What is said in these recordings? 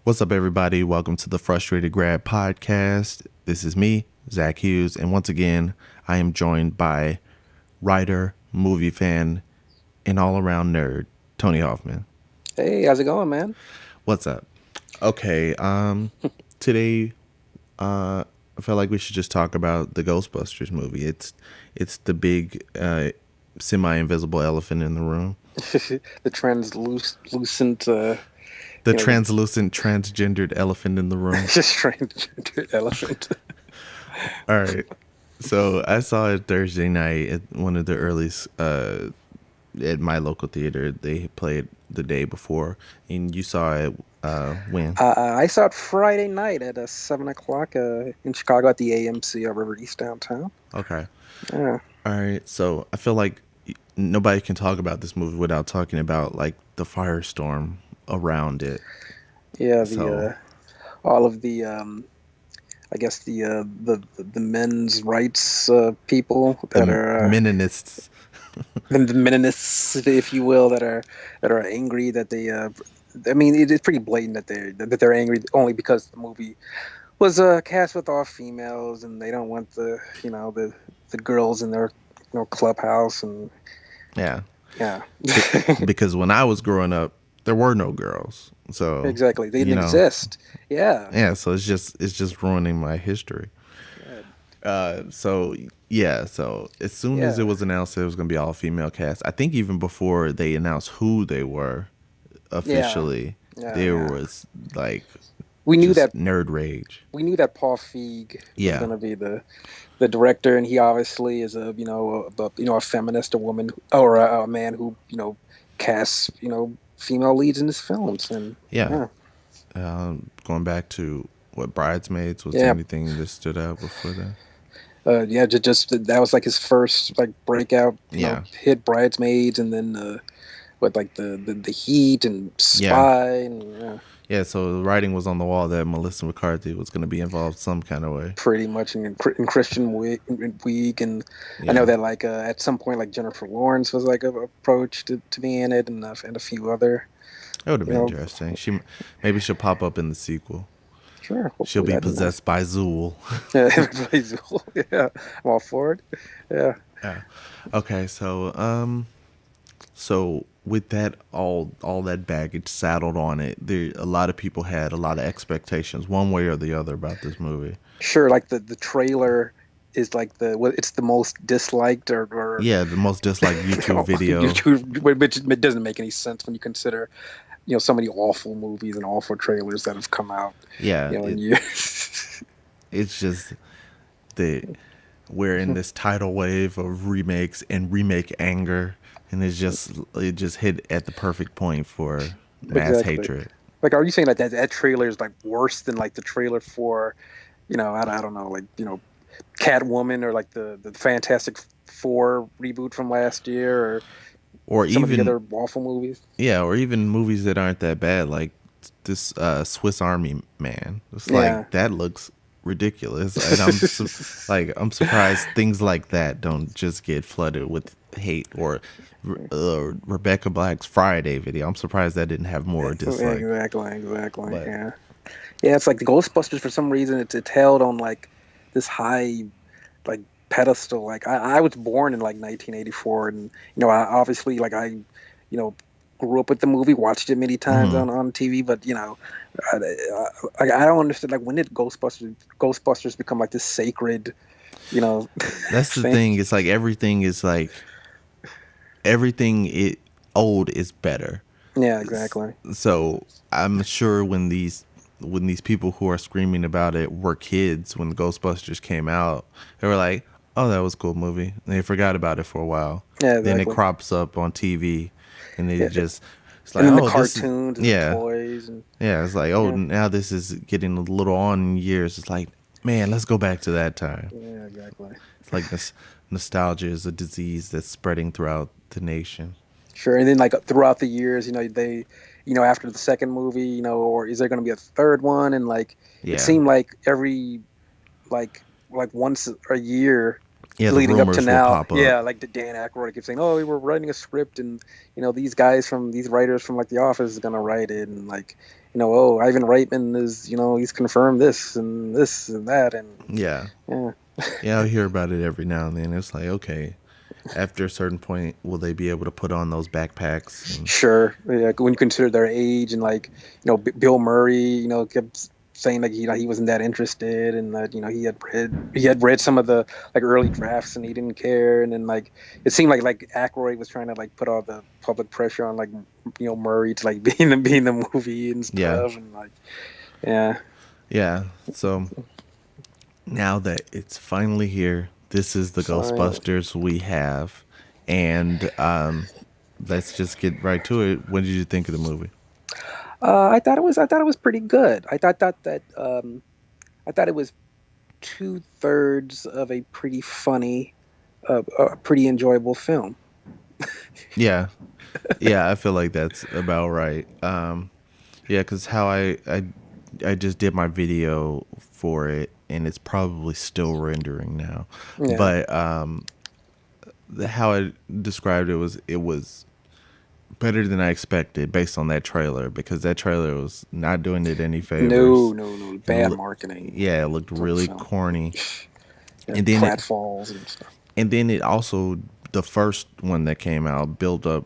What's up, everybody? Welcome to the Frustrated Grad podcast. This is me, Zach Hughes, and once again, I am joined by writer, movie fan, and all-around nerd, Tony Hoffman. Hey, how's it going, man? What's up? Okay, today, I felt like we should just talk about the Ghostbusters movie. It's the big, semi-invisible elephant in the room. The translucent, The you know, the translucent, transgendered elephant in the room. just transgender elephant. All right. So I saw it Thursday night at one of the earliest at my local theater. They played the day before, and you saw it when? I saw it Friday night at 7 o'clock in Chicago at the AMC at River East downtown. Okay. Yeah, All right. So I feel like nobody can talk about this movie without talking about like the firestorm around it. yeah. So All of the I guess the men's rights people that the are Menonists. the Mennonists, if you will, that are angry that they. I mean, it's pretty blatant that they're angry only because the movie was cast with all females, and they don't want the girls in their clubhouse, and Yeah. yeah. Because when I was growing up, there were no girls. So, Exactly, they you didn't know, exist. Yeah. yeah, so it's just ruining my history. Yeah. So yeah, so as soon as it Yeah. was announced it was gonna be all female cast, I think even before they announced who they were Yeah. officially, Yeah. there Yeah. was like We knew just that nerd rage. we knew that Paul Feig was Yeah, going to be the director, and he obviously is a feminist, a woman, or a man who casts female leads in his films, and yeah. yeah, Going back to what Bridesmaids, was there yeah, anything that stood out before that? yeah. Just that was like his first like breakout, Yeah, hit, Bridesmaids, and then with like the Heat and yeah, Spy, and yeah. So the writing was on the wall that Melissa McCarthy was going to be involved some kind of way. pretty much in Christian Week, and I know Yeah, that like at some point like Jennifer Lawrence was like approached to be in it, and a few other, it would have you been know, interesting. Maybe she'll pop up in the sequel. sure, She'll hopefully be that'd be nice. possessed by Zool. Yeah, everybody's yeah, I'm all for it. Yeah, Yeah. Okay, so with that all that baggage saddled on it, there a lot of people had a lot of expectations one way or the other about this movie. sure. Like the trailer is like it's the most disliked or Yeah, the most disliked YouTube video. which it doesn't make any sense when you consider so many awful movies and awful trailers that have come out Yeah, in years. it's just the we're in this tidal wave of remakes and remake anger, and it just hit at the perfect point for mass Exactly. hatred. Like, are you saying that trailer is like worse than like the trailer for, I don't know, like Catwoman, or like the Fantastic Four reboot from last year, or Or some of the even other awful movies? Yeah, or even movies that aren't that bad, like this Swiss Army Man. It's Yeah. like that looks ridiculous, and I'm surprised things like that don't just get flooded with hate. Or Rebecca Black's Friday video. I'm surprised that didn't have more dislike. Exactly. But Yeah. Yeah, it's like the Ghostbusters, for some reason it's held on like this high like pedestal. Like I was born in like 1984, and I obviously like you know grew up with the movie, watched it many times mhm. on TV, but I don't understand, like, when did Ghostbusters become like this sacred That's the thing? thing. It's like everything it old is better. Yeah, exactly. So I'm sure when these people who are screaming about it were kids when Ghostbusters came out, they were like, "Oh, that was a cool movie." And they forgot about it for a while. Yeah, Then it exactly. crops up on TV, and Yeah, it's and like, then the "Oh, this is cartoons and the yeah, toys, and yeah." It's like, "Oh, yeah, now this is getting a little on in years." It's like, man, let's go back to that time. yeah, exactly. It's like this nostalgia is a disease that's spreading throughout the nation. Sure. And then like throughout the years, after the second movie, or is there going to be a third one? And like it Yeah, seemed like every like once a year, Yeah, the leading up to rumors will now. pop up. Yeah, like the Dan Aykroyd keeps saying, "Oh, we were writing a script, and these writers from like The Office is gonna write it, and like oh, Ivan Reitman is he's confirmed this and that, and Yeah. yeah, Yeah, I'll hear about it every now and then. It's like, okay, after a certain point, will they be able to put on those backpacks? And sure. Yeah, when you consider their age and like Bill Murray, kept saying like he wasn't that interested, and that he had read some of the like early drafts and he didn't care, and then like it seemed like Aykroyd was trying to like put all the public pressure on like Murray to like be in the movie and yeah, stuff, and like yeah, yeah. So now that it's finally here, this is the fine. Ghostbusters we have, and let's just get right to it. What did you think of the movie? I thought it was pretty good. I thought it was 2/3 of a pretty enjoyable film. Yeah, yeah, I feel like that's about right. Yeah, because how I just did my video for it, and it's probably still rendering now. Yeah, But how I described it was better than I expected based on that trailer, because that trailer was not doing it any no, favors. no, no, It bad look, marketing yeah, it looked for the really film. corny, Yeah, and then it pratfalls and stuff. and then it also, the first one that came out built up.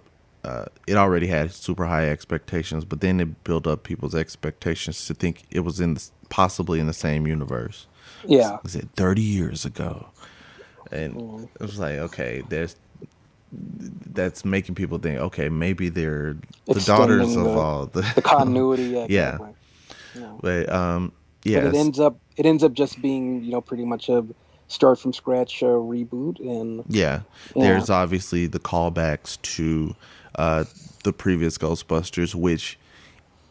It already had super high expectations, but then it built up people's expectations to think it was possibly in the same universe. Yeah. Was it 30 years ago? And Mm. it was like, okay, that's making people think, okay, maybe they're the daughters Extending of the all the the continuity. Yeah, yeah. exactly. Yeah. But But it yes, ends up just being pretty much a start from scratch reboot, and yeah. yeah, There's obviously the callbacks to uh the previous Ghostbusters, which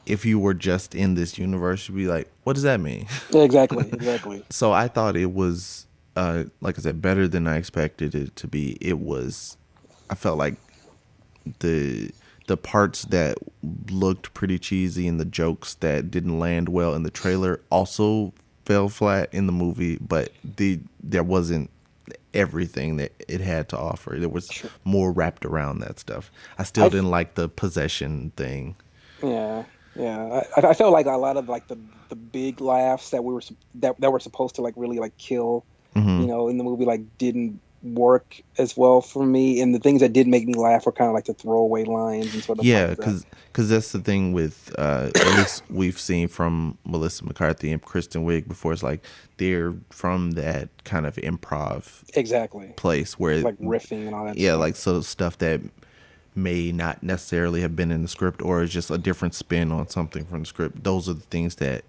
if you were just in this universe, you'd be like, what does that mean? yeah, exactly. So I thought it was, like I said, better than I expected it to be. I felt like the the parts that looked pretty cheesy and the jokes that didn't land well in the trailer also fell flat in the movie, but there wasn't everything that it had to offer. There was Sure. more wrapped around that stuff. I still I didn't like the possession thing. Yeah, yeah. I felt like a lot of like the big laughs that that were supposed to like really like kill, Hmm. in the movie like didn't work as well for me. And the things that did make me laugh were kind of like the throwaway lines and sort of Yeah, like the because that's the thing with, at least we've seen from Melissa McCarthy and Kristen Wiig before. It's like they're from that kind of improv exactly place where, like riffing and all that yeah, stuff. like, so stuff that may not necessarily have been in the script, or is just a different spin on something from the script. Those are the things that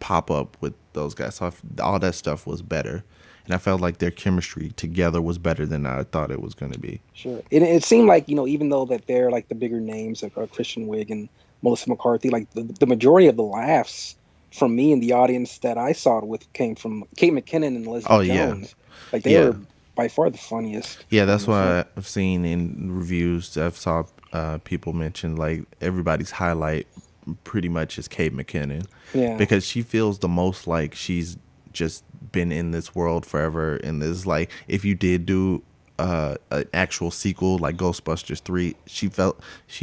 pop up with those guys. So all that stuff was better, and I felt like their chemistry together was better than I thought it was going to be. Sure. It seemed like, even though that they're like the bigger names like Christian Wiig and Melissa McCarthy, like the majority of the laughs from me and the audience that I saw it with came from Kate McKinnon and Leslie Oh yeah, Jones. Like they yeah, were by far the funniest yeah. in That's the film. what I've seen in reviews. I've saw people mention like everybody's highlight pretty much is Kate McKinnon, Yeah. because she feels the most like she's just been in this world forever. And this, like, if you did do an actual sequel like Ghostbusters 3, she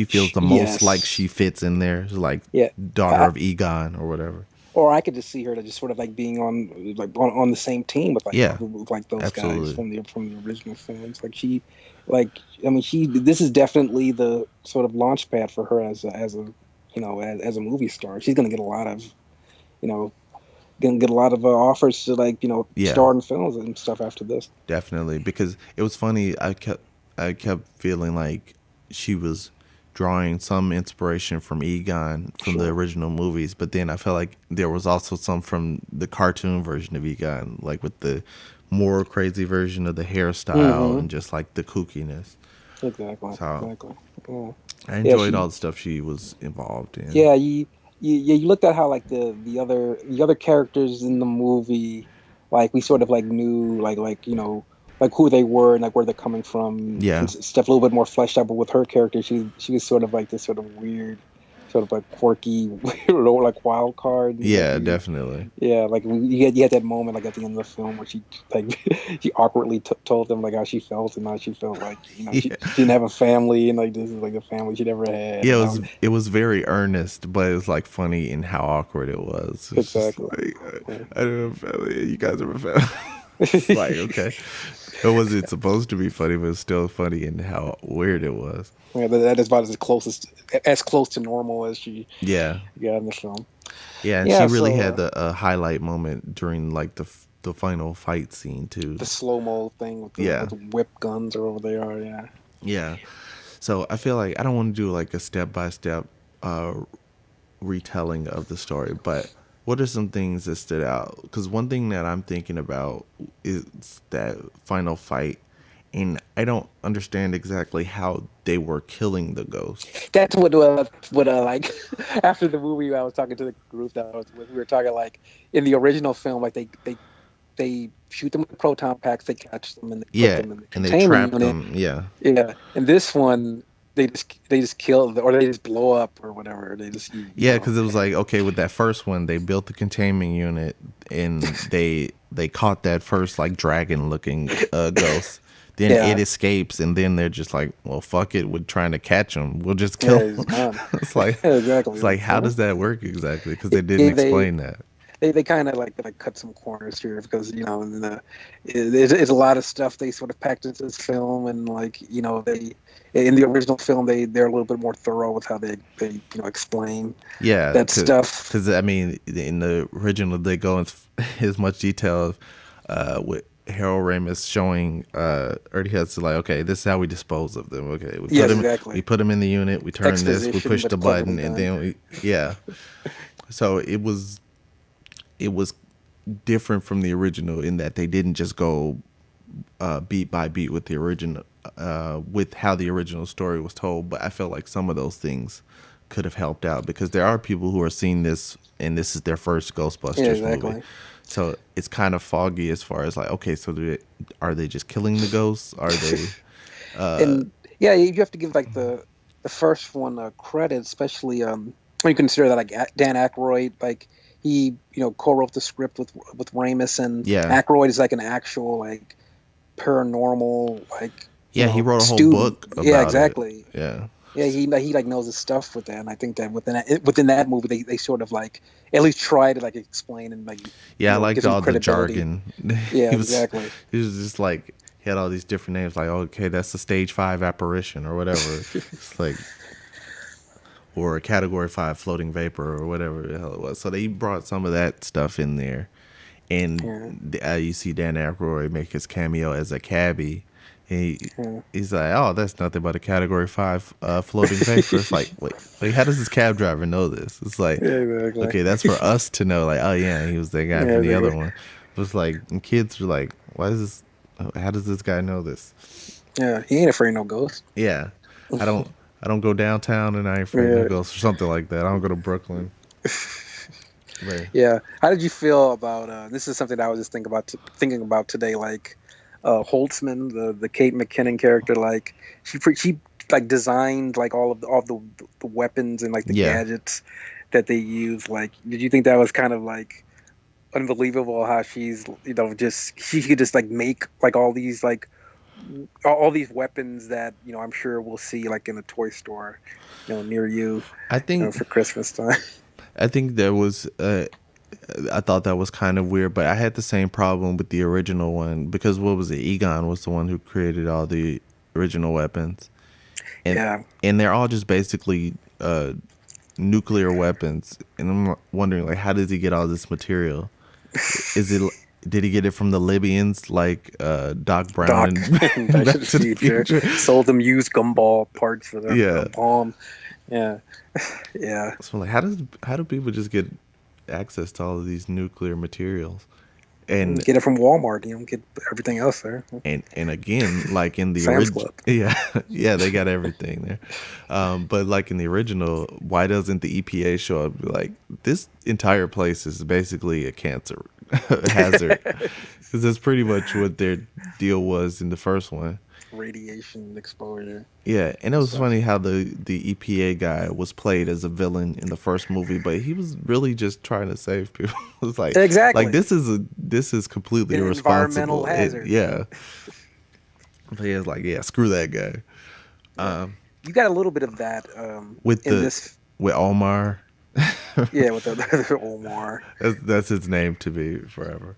feels the most like Yes. she fits in there, like Yeah. daughter I, of Egon or whatever. or I could just see her to just sort of like being on the same team with Yeah, with those guys absolutely. from the original films. Like I mean she this is definitely the sort of launch pad for her as a as a movie star. She's gonna get a lot of you know offers to like Yeah, star in films and stuff after this. definitely, because it was funny. I kept feeling like she was drawing some inspiration from Egon from the Sure. original movies, but then I felt like there was also some from the cartoon version of Egon, like with the more crazy version of the hairstyle Hmm. and just like the kookiness. Exactly. So Exactly. Yeah. I Yeah. enjoyed all the stuff she was involved in. Yeah, you looked at how like the other characters in the movie, like we sort of like knew like who they were and like where they're coming from and Yeah, stuff a little bit more fleshed out. But with her character, she was sort of like this sort of weird, sort of like quirky, or like wild card. Like Yeah, definitely. yeah, like you had that moment like at the end of the film where she like she awkwardly told them like how she felt and how she felt like she Yeah. didn't have a family and like this is like the family she never had Yeah, and how it was very earnest, but it was like funny in how awkward it was. It's just exactly. like Yeah. I don't know, family. You guys are a family. It's like okay, it wasn't supposed to be funny, but it's still funny in how weird it was. Yeah, that is about as close to normal as she Yeah, got in the film. yeah, and she Yeah, really so had the highlight moment during like the final fight scene too. the slow mo thing with Yeah, the whip guns or whatever they are. Yeah. yeah. So I feel like I don't want to do like a step by step retelling of the story, but what are some things that stood out? Because one thing that I'm thinking about is that final fight, and I don't understand exactly how they were killing the ghost. That's what like after the movie I was talking to the group that I was with. We were talking like in the original film, like they shoot them with proton packs, they catch them and they put Yeah, them in the and they containment trapped unit. them. Yeah, Yeah, and this one they just kill or they just blow up or whatever. They just yeah, because it was like okay, with that first one, they built the containment unit, and they caught that first like dragon looking ghost. Then it yeah escapes, and then they're just like, "Well, fuck it, we're trying to catch him. We'll just yeah kill it's him." gone. It's like, Yeah, exactly. how does that work exactly? Because they didn't Yeah, they explain that. they kind of like cut some corners here because in it's a lot of stuff they sort of packed into this film and like they in the original film they're a little bit more thorough with how they explain Yeah, that stuff. because I mean, in the original, they go into as much detail of with Harold Ramis showing, or he has to like, okay, this is how we dispose of them. Okay, Yes, exactly. we put them in the unit, we turn this, we Exposition, push but the cleverly button, and done. then yeah. So it was different from the original in that they didn't just go beat by beat with the original with how the original story was told, but I felt like some of those things could have helped out because there are people who are seeing this and this is their first Yeah, Ghostbusters movie. exactly. So it's kind of foggy as far as like, okay, so are they just killing the ghosts? Are they And yeah, you have to give like the first one credit, especially when you consider that like Dan Aykroyd, like he co-wrote the script with Ramis, and yeah. Aykroyd is like an actual like paranormal like Yeah, he wrote a whole student. book Yeah, about it. exactly. Yeah. Yeah, he like knows his stuff with that, and I think that within that movie they sort of like at least try to like explain and like Yeah, I give liked some all the credibility. jargon. Yeah, he was exactly. he was just like he had all these different names like, okay, that's a stage 5 apparition or whatever. It's like or a category 5 floating vapor or whatever the hell it was. So they brought some of that stuff in there. Yeah, And you see Dan Aykroyd make his cameo as a cabbie. yeah. He's like, oh, that's nothing but a category 5 floating vapor. It's like, wait, how does this cab driver know this? It's like, Yeah, exactly. okay, that's for us to know. Like, oh yeah, he was the guy Yeah, from the other exactly. one. But it's like, and kids are like, why is this? How does this guy know this? Yeah, he ain't afraid of no ghosts. Yeah, I don't. I don't go downtown and I ain't afraid of no Yeah, ghosts or something like that. I don't go to Brooklyn. But yeah. How did you feel about this? Is something that I was just thinking about today. Like Holtzman, the Kate McKinnon character, like she like designed like all the weapons and like the yeah, gadgets that they use. Like, did you think that was kind of like unbelievable how she's just she could just like make like all these like all these weapons that I'm sure we'll see like in a toy store near you, I think for Christmas time. I think there was. I thought that was kind of weird, but I had the same problem with the original one because what was it? Egon was the one who created all the original weapons, and Yeah. and they're all just basically nuclear weapons. And I'm wondering, like, how does he get all this material? Is it? Did he get it from the Libyans, like Doc Brown Doc and in Back Back to the to the Future Future? sold them used gumball parts for their Yeah. bomb. Yeah, yeah. So like, how do people just get access to all of these nuclear materials? And Get it from Walmart. Get everything else there. and again, like in the Sam's original, Club. yeah, yeah, they got everything there. But like in the original, why doesn't the EPA show up? And be like, this entire place is basically a cancer hazard, because that's pretty much what their deal was in the first one. radiation exposure. Yeah, and it was So funny how the EPA guy was played as a villain in the first movie, but he was really just trying to save people. It was like exactly, this is completely an environmental irresponsible. hazard. Yeah. Yeah, but he was like, yeah, screw that guy. Yeah. Um, You got a little bit of that with in the this. with Omar, Yeah, with the Omar, that's his name to be forever.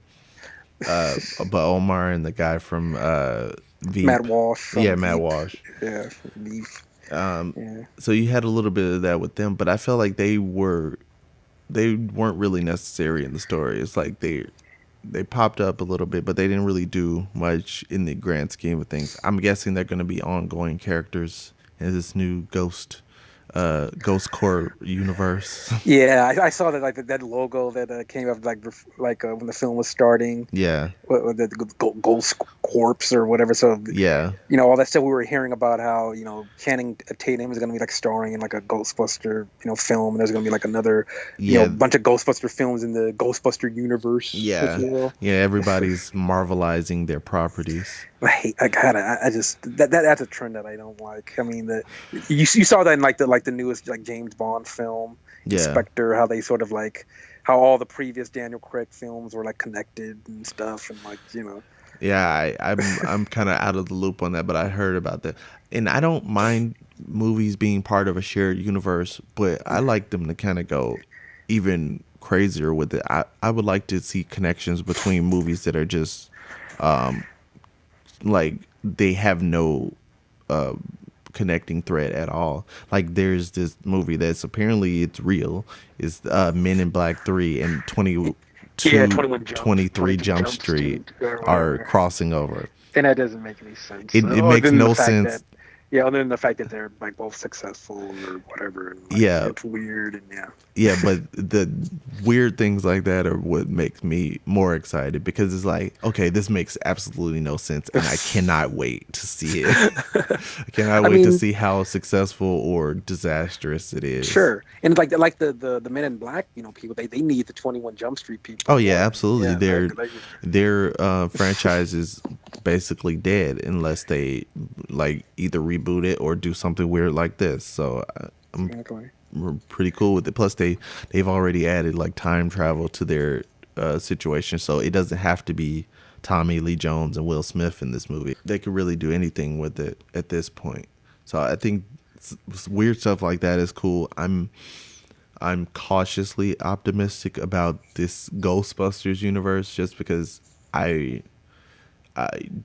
But Omar and the guy from Matt Veep, Walsh yeah, from Matt Veep. Walsh. Yeah, from Veep. Um, Yeah. so you had a little bit of that with them, but I felt like they weren't really necessary in the story. It's like they popped up a little bit, but they didn't really do much in the grand scheme of things. I'm guessing they're going to be ongoing characters in this new Ghost Corps universe. Yeah, I saw that like that logo that came up when the film was starting, Yeah, the Ghost Corpse or whatever. So yeah, all that stuff we were hearing about how Channing Tatum is going to be like starring in like a Ghostbuster film, and there's going to be like another yeah, bunch of Ghostbuster films in the Ghostbuster universe, if yeah, you will. yeah. Everybody's marvelizing their properties. I just that's a trend that I don't like. I mean, you saw that in like the newest like James Bond film, Yeah, Spectre, how they sort of like how all the previous Daniel Craig films were like connected and stuff, and like yeah. I'm kind of out of the loop on that, but I heard about that, and I don't mind movies being part of a shared universe, but I like them to kind of go even crazier with it. I would like to see connections between movies that are just like they have no uh, connecting thread at all. Like there's this movie that's apparently it's real. It's Men in Black 3 and yeah, 23 Jump Street or are whatever. crossing over. And that doesn't make any sense. It Other makes than the no fact sense. that, yeah, other than the fact that they're like both successful or whatever, and like Yeah, it's weird and yeah. yeah, but the weird things like that are what makes me more excited because it's like, okay, this makes absolutely no sense, and I cannot wait to see it. I cannot I wait to mean, see how successful or disastrous it is. sure, and like the Men in Black, people they need the 21 Jump Street people Oh yeah, more. absolutely. Yeah, Their franchise is basically dead unless they like either reboot it or do something weird like this. So I'm exactly. pretty cool with it. Plus they've already added like time travel to their situation, so it doesn't have to be Tommy Lee Jones and Will Smith in this movie. They could really do anything with it at this point. So I think weird stuff like that is cool. I'm cautiously optimistic about this Ghostbusters universe just because I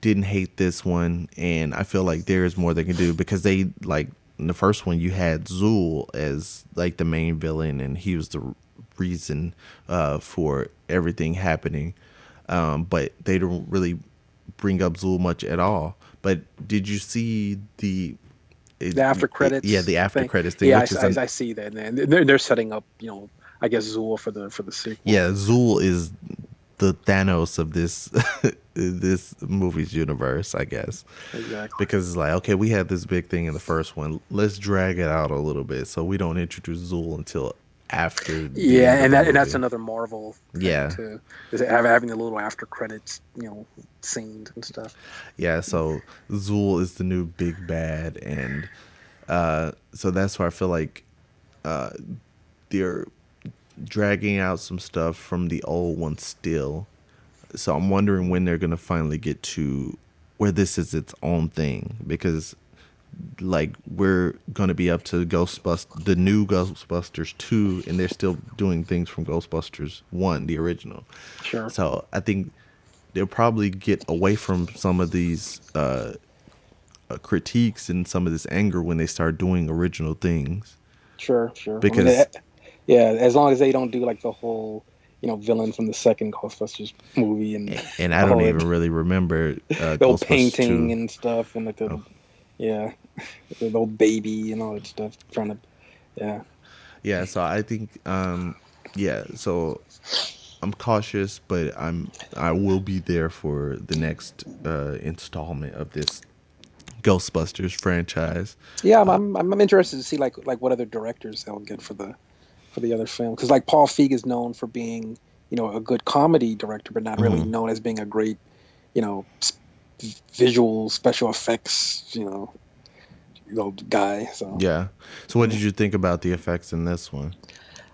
didn't hate this one, and I feel like there is more they can do because they like in the first one you had Zool as like the main villain, and he was the reason for everything happening. But they don't really bring up Zool much at all. But did you see The after credits, yeah, the after thing. credits thing, Yeah, which is an, I see that, and they're setting up, I guess Zool for the sequel. yeah, Zool is the Thanos of this this movie's universe, I guess. Exactly. Because it's like, okay, we had this big thing in the first one. Let's drag it out a little bit so we don't introduce Zool until after the Yeah, end of and the that's movie. another Marvel thing Yeah. too. Is having the little after credits, scenes and stuff. Yeah, so Zool is the new big bad, and so that's why I feel like they're dragging out some stuff from the old one still. So I'm wondering when they're gonna finally get to where this is its own thing, because like we're gonna be up to the new Ghostbusters 2, and they're still doing things from Ghostbusters 1, the original. Sure. So I think they'll probably get away from some of these critiques and some of this anger when they start doing original things. Sure. I mean, Because yeah, as long as they don't do like the whole, villain from the second Ghostbusters movie and and I the don't whole even really remember the old Ghostbusters painting 2. and stuff and like Oh. yeah, the old baby and all that stuff. Trying to, yeah. Yeah, so I think yeah, so I'm cautious, but I will be there for the next installment of this Ghostbusters franchise. Yeah, I'm interested to see like what other directors they'll get for the other film, because like Paul Feig is known for being a good comedy director, but not really known as being a great visual special effects, guy. So Yeah. So what did you think about the effects in this one?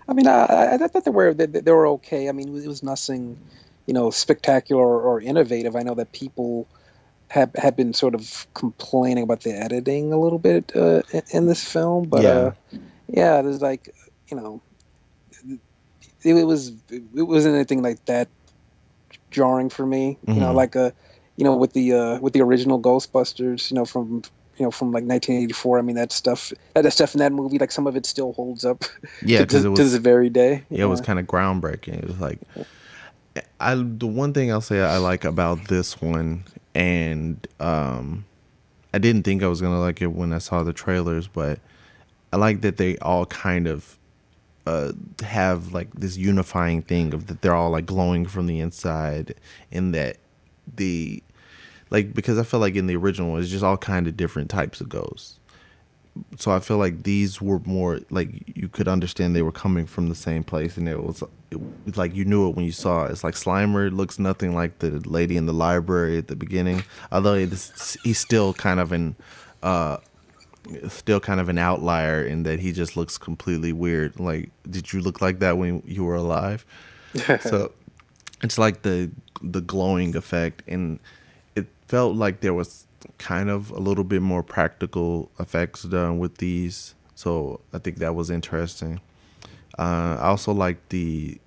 I mean, I thought they were okay. I mean, it was nothing, spectacular or innovative. I know that people have been sort of complaining about the editing a little bit in this film, but Yeah. yeah, there's like, you know, it wasn't anything like that jarring for me. Hmm. Like with the original Ghostbusters, from like 1984. I mean, that stuff in that movie, like some of it still holds up Yeah, to because to, to this very day. it was Yeah, kind of groundbreaking. It was like the one thing I'll say I like about this one, and I didn't think I was gonna like it when I saw the trailers, but I like that they all kind of have like this unifying thing of that they're all like glowing from the inside, and that the like because I feel like in the original one it's just all kind of different types of ghosts. So I feel like these were more like you could understand they were coming from the same place, and it was like you knew it when you saw it. It's like Slimer looks nothing like the lady in the library at the beginning, although he's still kind of an outlier in that he just looks completely weird. Like, did you look like that when you were alive? So it's like the glowing effect, and it felt like there was kind of a little bit more practical effects done with these. So I think that was interesting. I also like the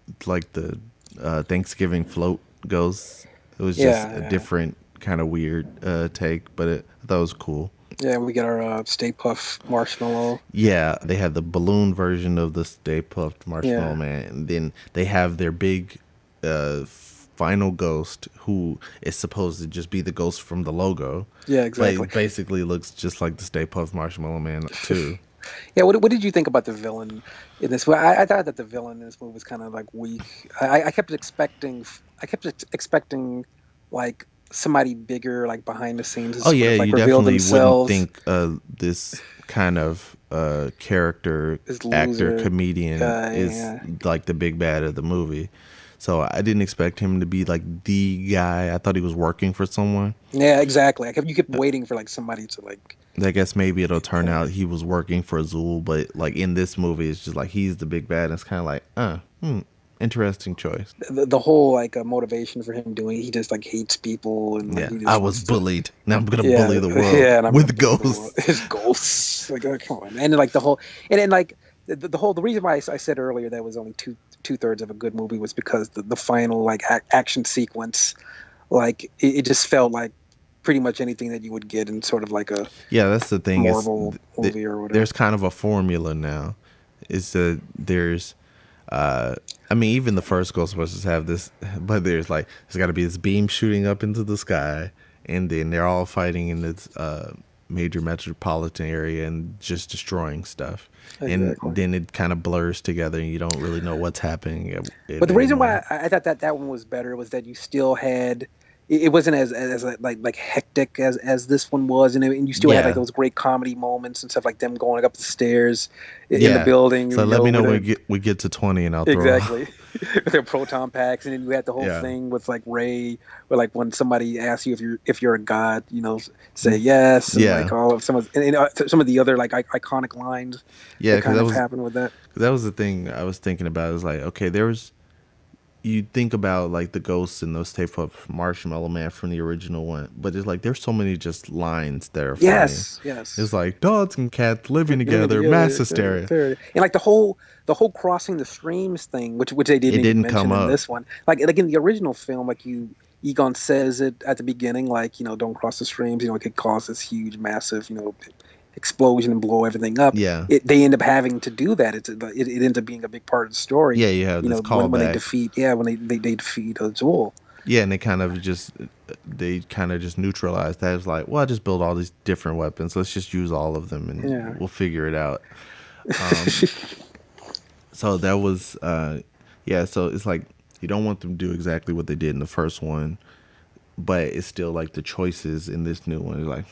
Thanksgiving float ghosts. It was just a yeah, different kind of weird take, but I thought it was cool. yeah. We get our Stay Puff Marshmallow. Yeah, they had the balloon version of the Stay Puft Marshmallow Yeah, Man, and then they have their big final ghost who is supposed to just be the ghost from the logo, yeah, but exactly. it basically looks just like the Stay Puft Marshmallow Man too. Yeah, what did you think about the villain in this? Well, I thought that the villain in this movie was kind of like weak. I kept expecting like somebody bigger, like behind the scenes, to Oh sort yeah, of you like reveal definitely wouldn't themselves. think this kind of character, This actor, loser comedian guy. is Yeah, like the big bad of the movie. So I didn't expect him to be like the guy. I thought he was working for someone. yeah, exactly. You kept waiting for like somebody to like. I guess maybe it'll turn Yeah. out he was working for Azul, but like in this movie, it's just like he's the big bad. And it's kind of like, interesting choice. The whole like motivation for him doing he just like hates people and like Yeah, he I just was wants to. bullied. Now I'm gonna bully Yeah, the world yeah, and I'm gonna with bully the world. ghosts. His ghosts, like, oh, come on, and then, like the whole, and then like the reason why I said earlier that was only two thirds of a good movie was because the final like action sequence, like it just felt like pretty much anything that you would get in sort of like a Yeah, that's the thing. Is Marvel movie or whatever. there's kind of a formula now. Is that there's uh I mean, even the first Ghostbusters have this, but there's got to be this beam shooting up into the sky, and then they're all fighting in this major metropolitan area and just destroying stuff, and Exactly. then it kind of blurs together, and you don't really know what's happening But the reason anymore. why I thought that one was better was that you still had it wasn't as like hectic as this one was, and you still had like Yeah, those great comedy moments and stuff like them going up the stairs in the yeah. building, So let me know with when a we get to 20, and I'll throw off. exactly with their proton packs, and then you had the whole Yeah, thing with like Ray, where like when somebody asks you if you're a god, say yes, and like yeah, all of some of the other like iconic lines yeah. that Because kind of happen with that. that was the thing I was thinking about. It was like, okay, there was you think about like the ghosts and those tape up Marshmallow Man from the original one, but it's like there's so many just lines that are funny. Yes, yes. It's like dogs and cats living Living together, mass together, hysteria. and like the whole crossing the streams thing, which they It didn't even didn't come mention in up. this one. Like in the original film, like Egon says it at the beginning, like don't cross the streams. It could cause this huge, massive, explosion and blow everything up. Yeah, They end up having to do that. It ends up being a big part of the story. yeah. You have this When they callback. defeat, when they defeat Azul. Yeah, and they kind of just neutralized that. It's like, well, I just build all these different weapons. Let's just use all of them, and Yeah. we'll figure it out. Um, so that was, yeah. So it's like you don't want them to do exactly what they did in the first one, but it's still like the choices in this new one is like,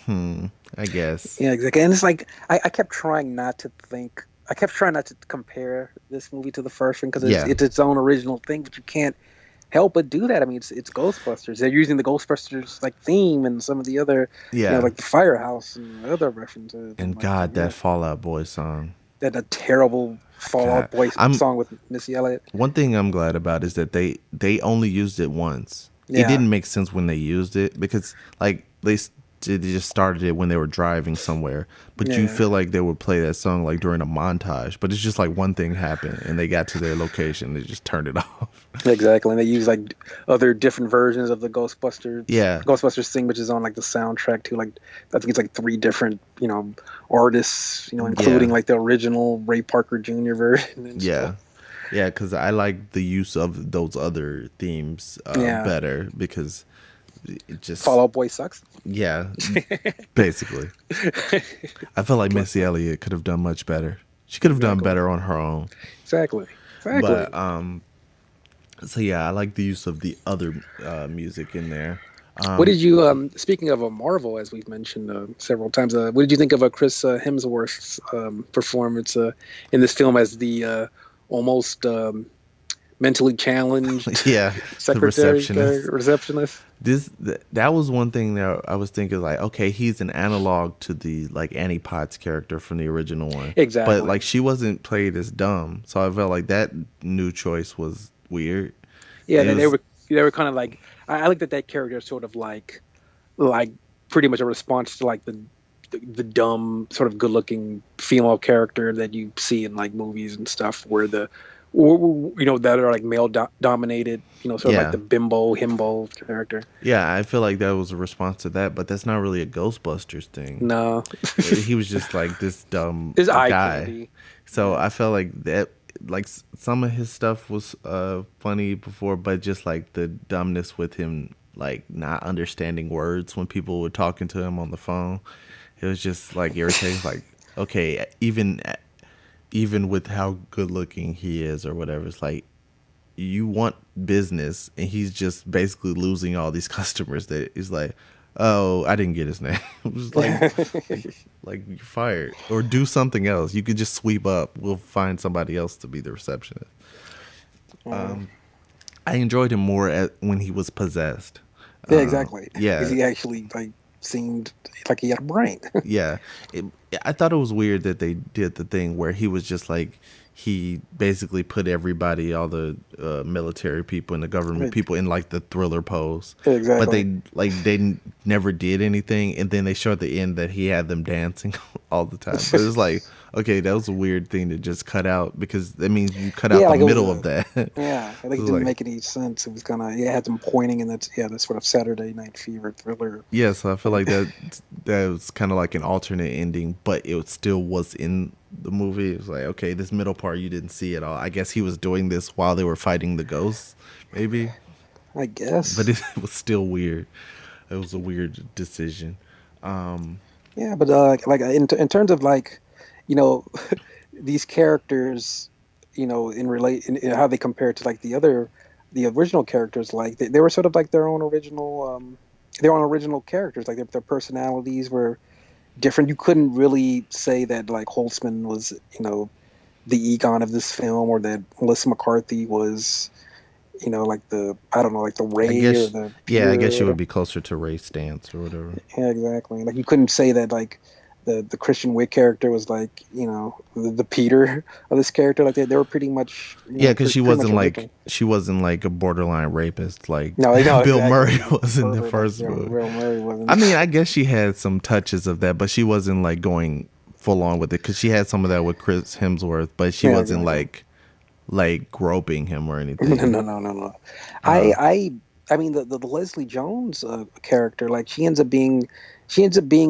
I guess. Yeah, exactly. And it's like I kept trying not to think. I kept trying not to compare this movie to the first one because it's Yeah, it's its own original thing, but you can't help but do that. I mean, it's Ghostbusters. They're using the Ghostbusters like theme and some of the other, Yeah, like the Firehouse and other references, and and like God, that yeah, Fall Out Boy song. that a terrible Fall God, Out Boy I'm song with Missy Elliott. one thing I'm glad about is that they only used it once. It Yeah, didn't make sense when they used it because like they just started it when they were driving somewhere. But you yeah, feel like they would play that song like during a montage. But it's just like one thing happened and they got to their location. They just turned it off. exactly. And they use like other different versions of the Yeah, Ghostbusters thing, which is on like the soundtrack too. Like I think it's like three different artists, including yeah, like the original Ray Parker Jr. version and stuff. yeah. Yeah, because I like the use of those other themes Yeah, better because it Fall just, Out Boy sucks. yeah, basically. I feel like Missy Elliott could have done much better. She could have done Exactly. better on her own. Exactly. Exactly. But so yeah, I like the use of the other music in there. What did you speaking of a Marvel, as we've mentioned several times, what did you think of Chris Hemsworth's performance in this film as the almost mentally challenged Yeah, the secretary receptionist. receptionist? That was one thing that I was thinking like, okay, he's an analog to the like Annie Potts character from the original one, but Exactly. like she wasn't played as dumb, so I felt like that new choice was weird. Yeah, It they was were kind of like I like that character is sort of like pretty much a response to like the dumb sort of good looking female character that you see in like movies and stuff where that are like male dominated, sort of like yeah, the bimbo himbo character. yeah. I feel like that was a response to that, but that's not really a Ghostbusters thing. No, He was just like this dumb there's eye guy. candy. So Yeah, I felt like that, like some of his stuff was funny before, but just like the dumbness with him, like not understanding words when people were talking to him on the phone, it was just like irritating. Like, okay, even with how good looking he is or whatever, it's like you want business, and he's just basically losing all these customers. That is like, oh, I didn't get his name. It was like you're fired or do something else. You could just sweep up. We'll find somebody else to be the receptionist. yeah, I enjoyed him more when he was possessed. yeah, exactly. Because Yeah, he actually like seemed like he had a brain. yeah. It, I thought it was weird that they did the thing where he was just like he basically put everybody, all the military people and the government people, in like the thriller pose, but Exactly. they never did anything, and then they show at the end that he had them dancing all the time. But it's like, okay, that was a weird thing to just cut out because that means you cut out Yeah, the like it was middle of a that. yeah. I think So it it's didn't like, make any sense. It was kind of had them pointing, and that sort of Saturday Night Fever thriller. yeah, so I feel like that was kind of like an alternate ending, but it still was in the movie. It was like, okay, this middle part you didn't see at all. I guess he was doing this while they were fighting the ghosts, maybe, I but guess. it was still weird. It was a weird decision. Yeah, but like in terms of like, you know, these characters, in how they compare to like the original characters, like they were sort of like their own original characters. Like their personalities were different. You couldn't really say that like Holtzman was, the Egon of this film, or that Melissa McCarthy was, like the I don't know, like the I Ray or guess, the yeah, I Peter or guess you would whatever. be closer to Ray Stance or whatever. Yeah, exactly. Like you couldn't say that like the Christian Wick character was like the Peter of this character. Like they were pretty much Yeah, because pretty much original. she wasn't like a borderline rapist like No, no, Bill exactly. Murray She was was in the pervert like first movie. Real Murray I wasn't. mean, I guess she had some touches of that, but she wasn't like going full on with it because she had some of that with Chris Hemsworth, but she Yeah, wasn't exactly. like groping him or No, anything. no, no, no, no. Uh, I mean the Leslie Jones character, like she ends up being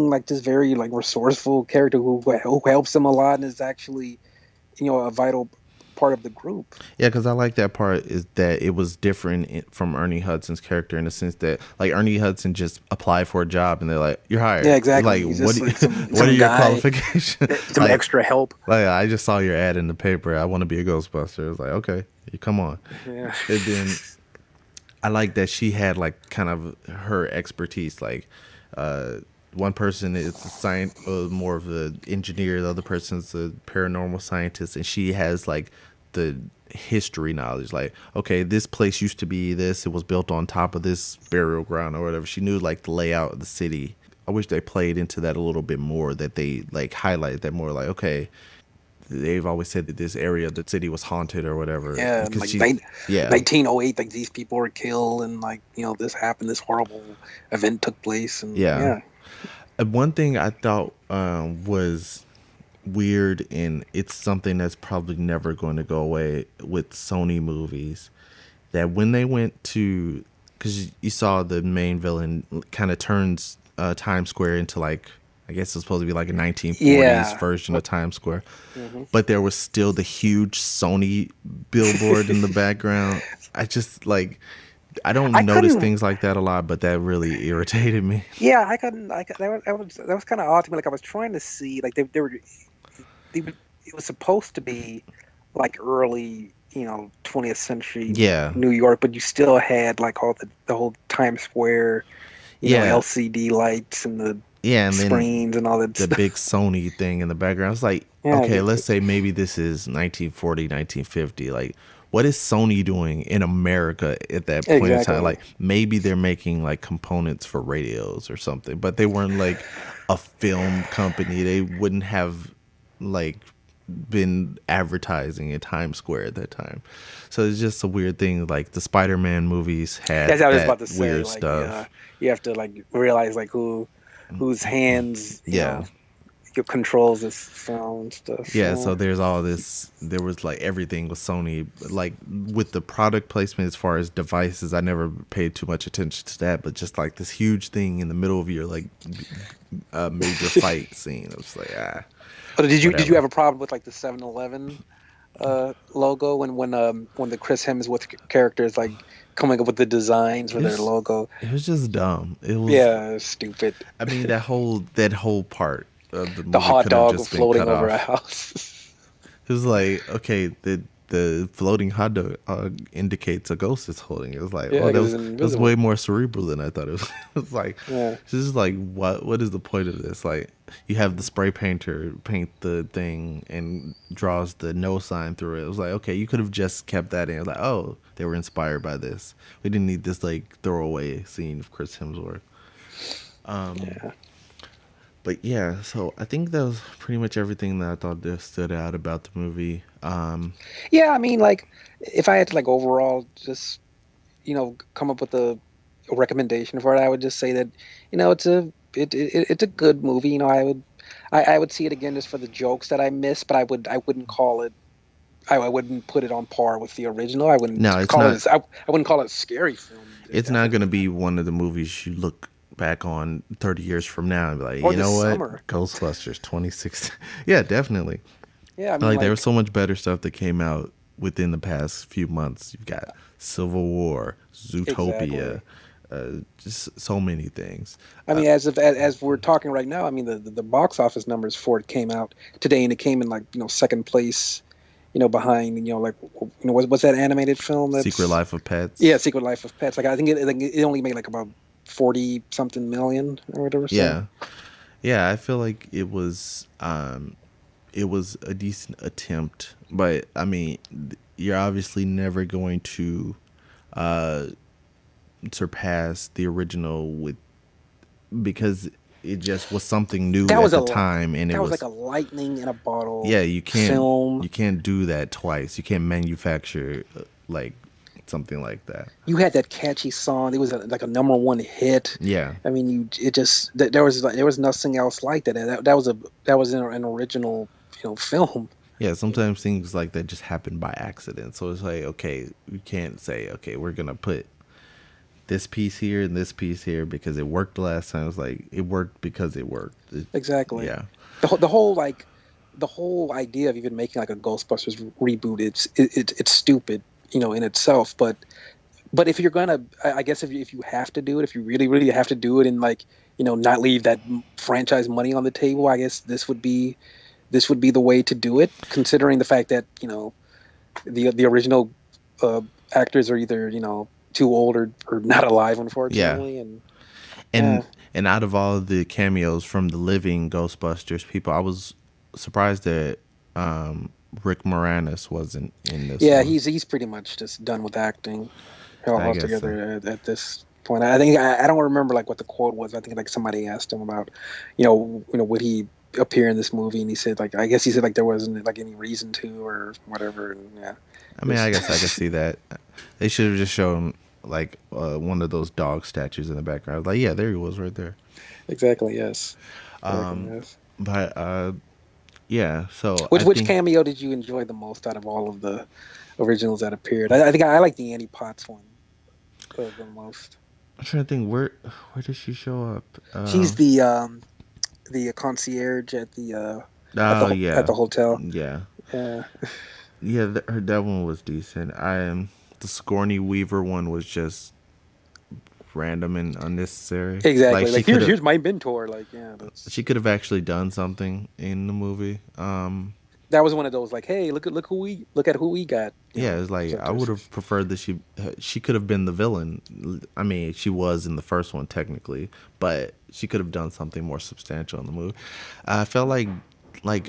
like this very like resourceful character who helps them a lot and is actually a vital part of the group. yeah, because I like that part is that it was different from Ernie Hudson's character in the sense that like Ernie Hudson just applied for a job and they're like, "You're Yeah, hired." exactly. Like, He's what just do you, like some what are some your guy, qualifications? some extra help. Like I just saw your ad in the paper. I want to be a Ghostbuster. It's like, okay, you come on. Yeah. And then I like that she had like kind of her expertise. Like uh, one person is a more of an engineer. The other person's a paranormal scientist, and she has like the history knowledge. Like, okay, this place used to be this. It was built on top of this burial ground or whatever. She knew like the layout of the city. I wish they played into that a little bit more. That they like highlight that more. Like, okay, they've always said that this area of the city was haunted or whatever. Yeah, and Because like she, yeah, 1908, like these people were killed, and like this happened, this horrible event took place, and yeah. yeah, One thing I thought was weird, and it's something that's probably never going to go away with Sony movies, that when they went to, because you saw the main villain kind of turns Times Square into like, I guess it's supposed to be like a 1940s yeah, version of Times Square, hmm but there was still the huge Sony billboard in the background. I just like, I I don't notice couldn't. things like that a lot, but that really irritated me. Yeah, I couldn't. That was kind of odd to me. Like I was trying to see, like it was supposed to be like early, 20th century Yeah, New York, but you still had like all the whole Times Square, yeah, LCD lights and the yeah, and then screens and all that the big stuff. Sony thing in the background. It's like, Yeah, okay, let's say maybe this is 1940, 1950. Like, what is Sony doing in America at that point in time? exactly. Like, maybe they're making like components for radios or something, but they weren't like a film company. They wouldn't have like been advertising in Times Square at that time. So it's just a weird thing. Like the Spider-Man movies had That's what I was that about to say. weird Like, stuff. you have to like realize like whose hands Yeah. controls this film and stuff. Yeah, So so there's all this. There was like everything with Sony, like with the product placement as far as devices. I never paid too much attention to that, but just like this huge thing in the middle of your like major fight scene. I was like, but did you whatever. have a problem with like the 7-Eleven logo when the Chris Hemsworth character is like coming up with the designs for their It's logo? it was just dumb. It was. Yeah, stupid. I mean, that whole part of the The movie hot could have dog just been floating cut over a off. house. It was like, okay, the floating hot dog indicates a ghost is holding it. It was like, Yeah, oh, that because was it's that was way invisible. more cerebral than I thought it was. It was like, Yeah. this is like, what is the point of this? Like, you have the spray painter paint the thing and draws the no sign through it. It was like, okay, you could have just kept that in. It was like, oh, they were inspired by this. We didn't need this like throwaway scene of Chris Hemsworth. Yeah. But yeah, so I think that was pretty much everything that I thought that stood out about the movie. Yeah, I mean, like, if I had to, like, overall just, come up with a recommendation for it, I would just say that, it's a good movie. I would see it again just for the jokes that I missed, but I wouldn't call it, I wouldn't put it on par with the original. I No, wouldn't it's call not. it, I wouldn't call it a scary film, It's not gonna definitely. be one of the movies you look back on 30 years from now and be like, Or you this know what, summer. Ghostbusters 2016. Yeah, definitely. Yeah, I mean, Like there was like, so much better stuff that came out within the past few months. You've got Civil War, exactly. Zootopia, just so many things. I mean, as we're talking right now, I mean, the box office numbers for it came out today, and it came in like second place, behind like what's that animated film Secret that's Life of yeah, Pets. Secret Life of Pets. Like I think it only made like about 40 something million or whatever. So Yeah, yeah. I feel like it was a decent attempt, but I mean, you're obviously never going to uh, surpass the original with because it just was something new that at was the a time, and it that was like was a lightning in a bottle yeah. You can't film. you can't do that twice. You can't manufacture like something like that. You had that catchy song. It was like a number one hit. Yeah, I mean, there was nothing else like that. That was an original film. yeah. Sometimes things like that just happen by accident. So it's like okay, we can't say okay, we're gonna put this piece here and this piece here because it worked last time. It's like it worked because it worked. Exactly. Yeah, The whole idea of even making like a Ghostbusters reboot, it's stupid, in itself. But if you're gonna, I guess if you have to do it, if you really really have to do it, and like not leave that franchise money on the table, I guess this would be the way to do it, considering the fact that the original uh, actors are either too old or not alive, yeah. unfortunately, and And yeah. and out of all of the cameos from the living Ghostbusters people, I was surprised that Rick Moranis wasn't in this Yeah, one. he's pretty much just done with acting I guess so. altogether at this point. I think I don't remember like what the quote was. I think like somebody asked him about, would he appear in this movie, and he said like I guess he said like there wasn't like any reason to or whatever. And yeah, I mean, I guess I could it's see that. They should have just shown like one of those dog statues in the background. Like, yeah, there he was right there. exactly yes, exactly Um, yes. but yeah. So I Which think cameo did you enjoy the most out of all of the originals that appeared? I think I like the Annie Potts one the most. I'm trying to think where did she show up? She's the concierge Oh at yeah, the hotel. yeah, Yeah, yeah. That one was decent. The Scorny Weaver one was just random and unnecessary. Like exactly. Like here's my mentor. Like yeah, that's she could have actually done something in the movie. that was one of those like, hey, look at who we got. Yeah, it's like So I would have preferred that she could have been the villain. I mean, she was in the first one technically, but she could have done something more substantial in the movie. I felt like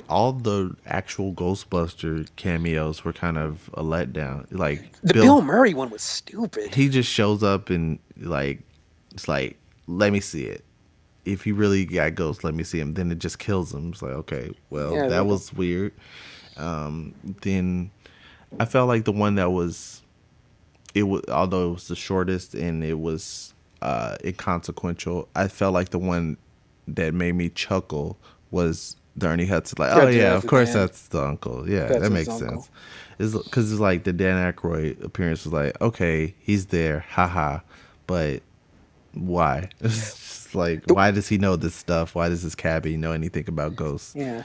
all the actual Ghostbuster cameos were kind of a letdown. Like the Bill Murray one was stupid. he just shows up and like it's like let me see it. If he really got ghosts, let me see him. Then it just kills him. It's like okay, well Yeah, that was weird. Then I felt like the one that was it was although it was the shortest and it was inconsequential. I felt like the one that made me chuckle was the Ernie Hudson. Like, oh Judge yeah, Jazz of at the course end. that's the uncle. Yeah, That's that his makes uncle. sense. It's because it's like the Dan Aykroyd appearance was like, okay, he's there, haha, but why? It's just like, The- why does he know this stuff? Why does this cabbie know anything about ghosts? yeah,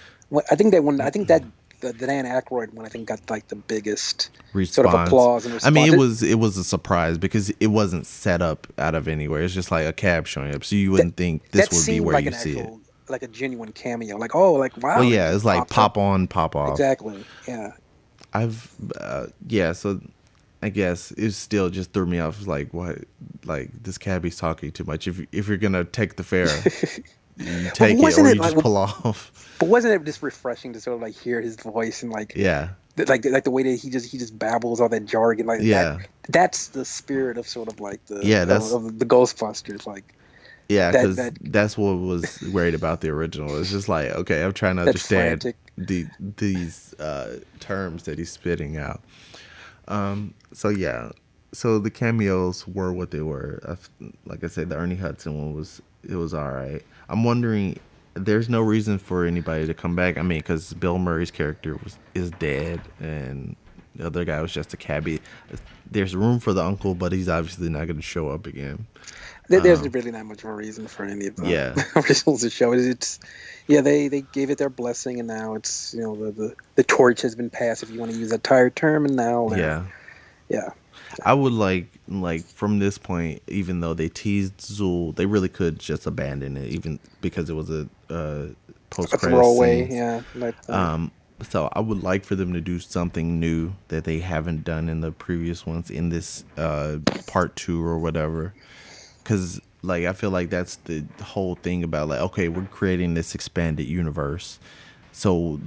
I think that one. I think that the Dan Aykroyd one. I think got like the biggest sort of Response. applause and I mean, response. it was a surprise because it wasn't set up out of anywhere. It's just like a cab showing up, so you That wouldn't think this that would be seemed where like you an see it. actual like a genuine cameo. Like oh, like Well, wow, and it yeah, it's just like pops up. pop on, pop off. Exactly. Yeah. Yeah, so I guess it still just threw me off. It's like what, like this cabbie's talking too much. If you're gonna take the fare, you But take it wasn't or it you like? just pull off. But wasn't it just refreshing to sort of like hear his voice and like Yeah, like the way that he just babbles all that jargon like that. yeah, That's the spirit of sort of like yeah. of the Ghostbusters. Like Yeah, that because that that's what was great about the original. It's just like, okay, I'm trying to that understand frantic. these terms that he's spitting out. So yeah, so the cameos were what they were. Like I said, the Ernie Hudson one was all right. I'm wondering, there's no reason for anybody to come back. I mean, because Bill Murray's character is dead, and the other guy was just a cabbie. There's room for the uncle, but he's obviously not going to show up again. There's really not much of a reason for any of Yeah, the originals to show it. It's yeah, they gave it their blessing, and now it's the torch has been passed, if you want to use that tired term, and now yeah. yeah. I would like from this point, even though they teased Zool, they really could just abandon it, even because it was a post A credit throwaway, scene. yeah. Like, So I would like for them to do something new that they haven't done in the previous ones in this part two or whatever. Because like I feel like that's the whole thing about like, okay, we're creating this expanded universe, so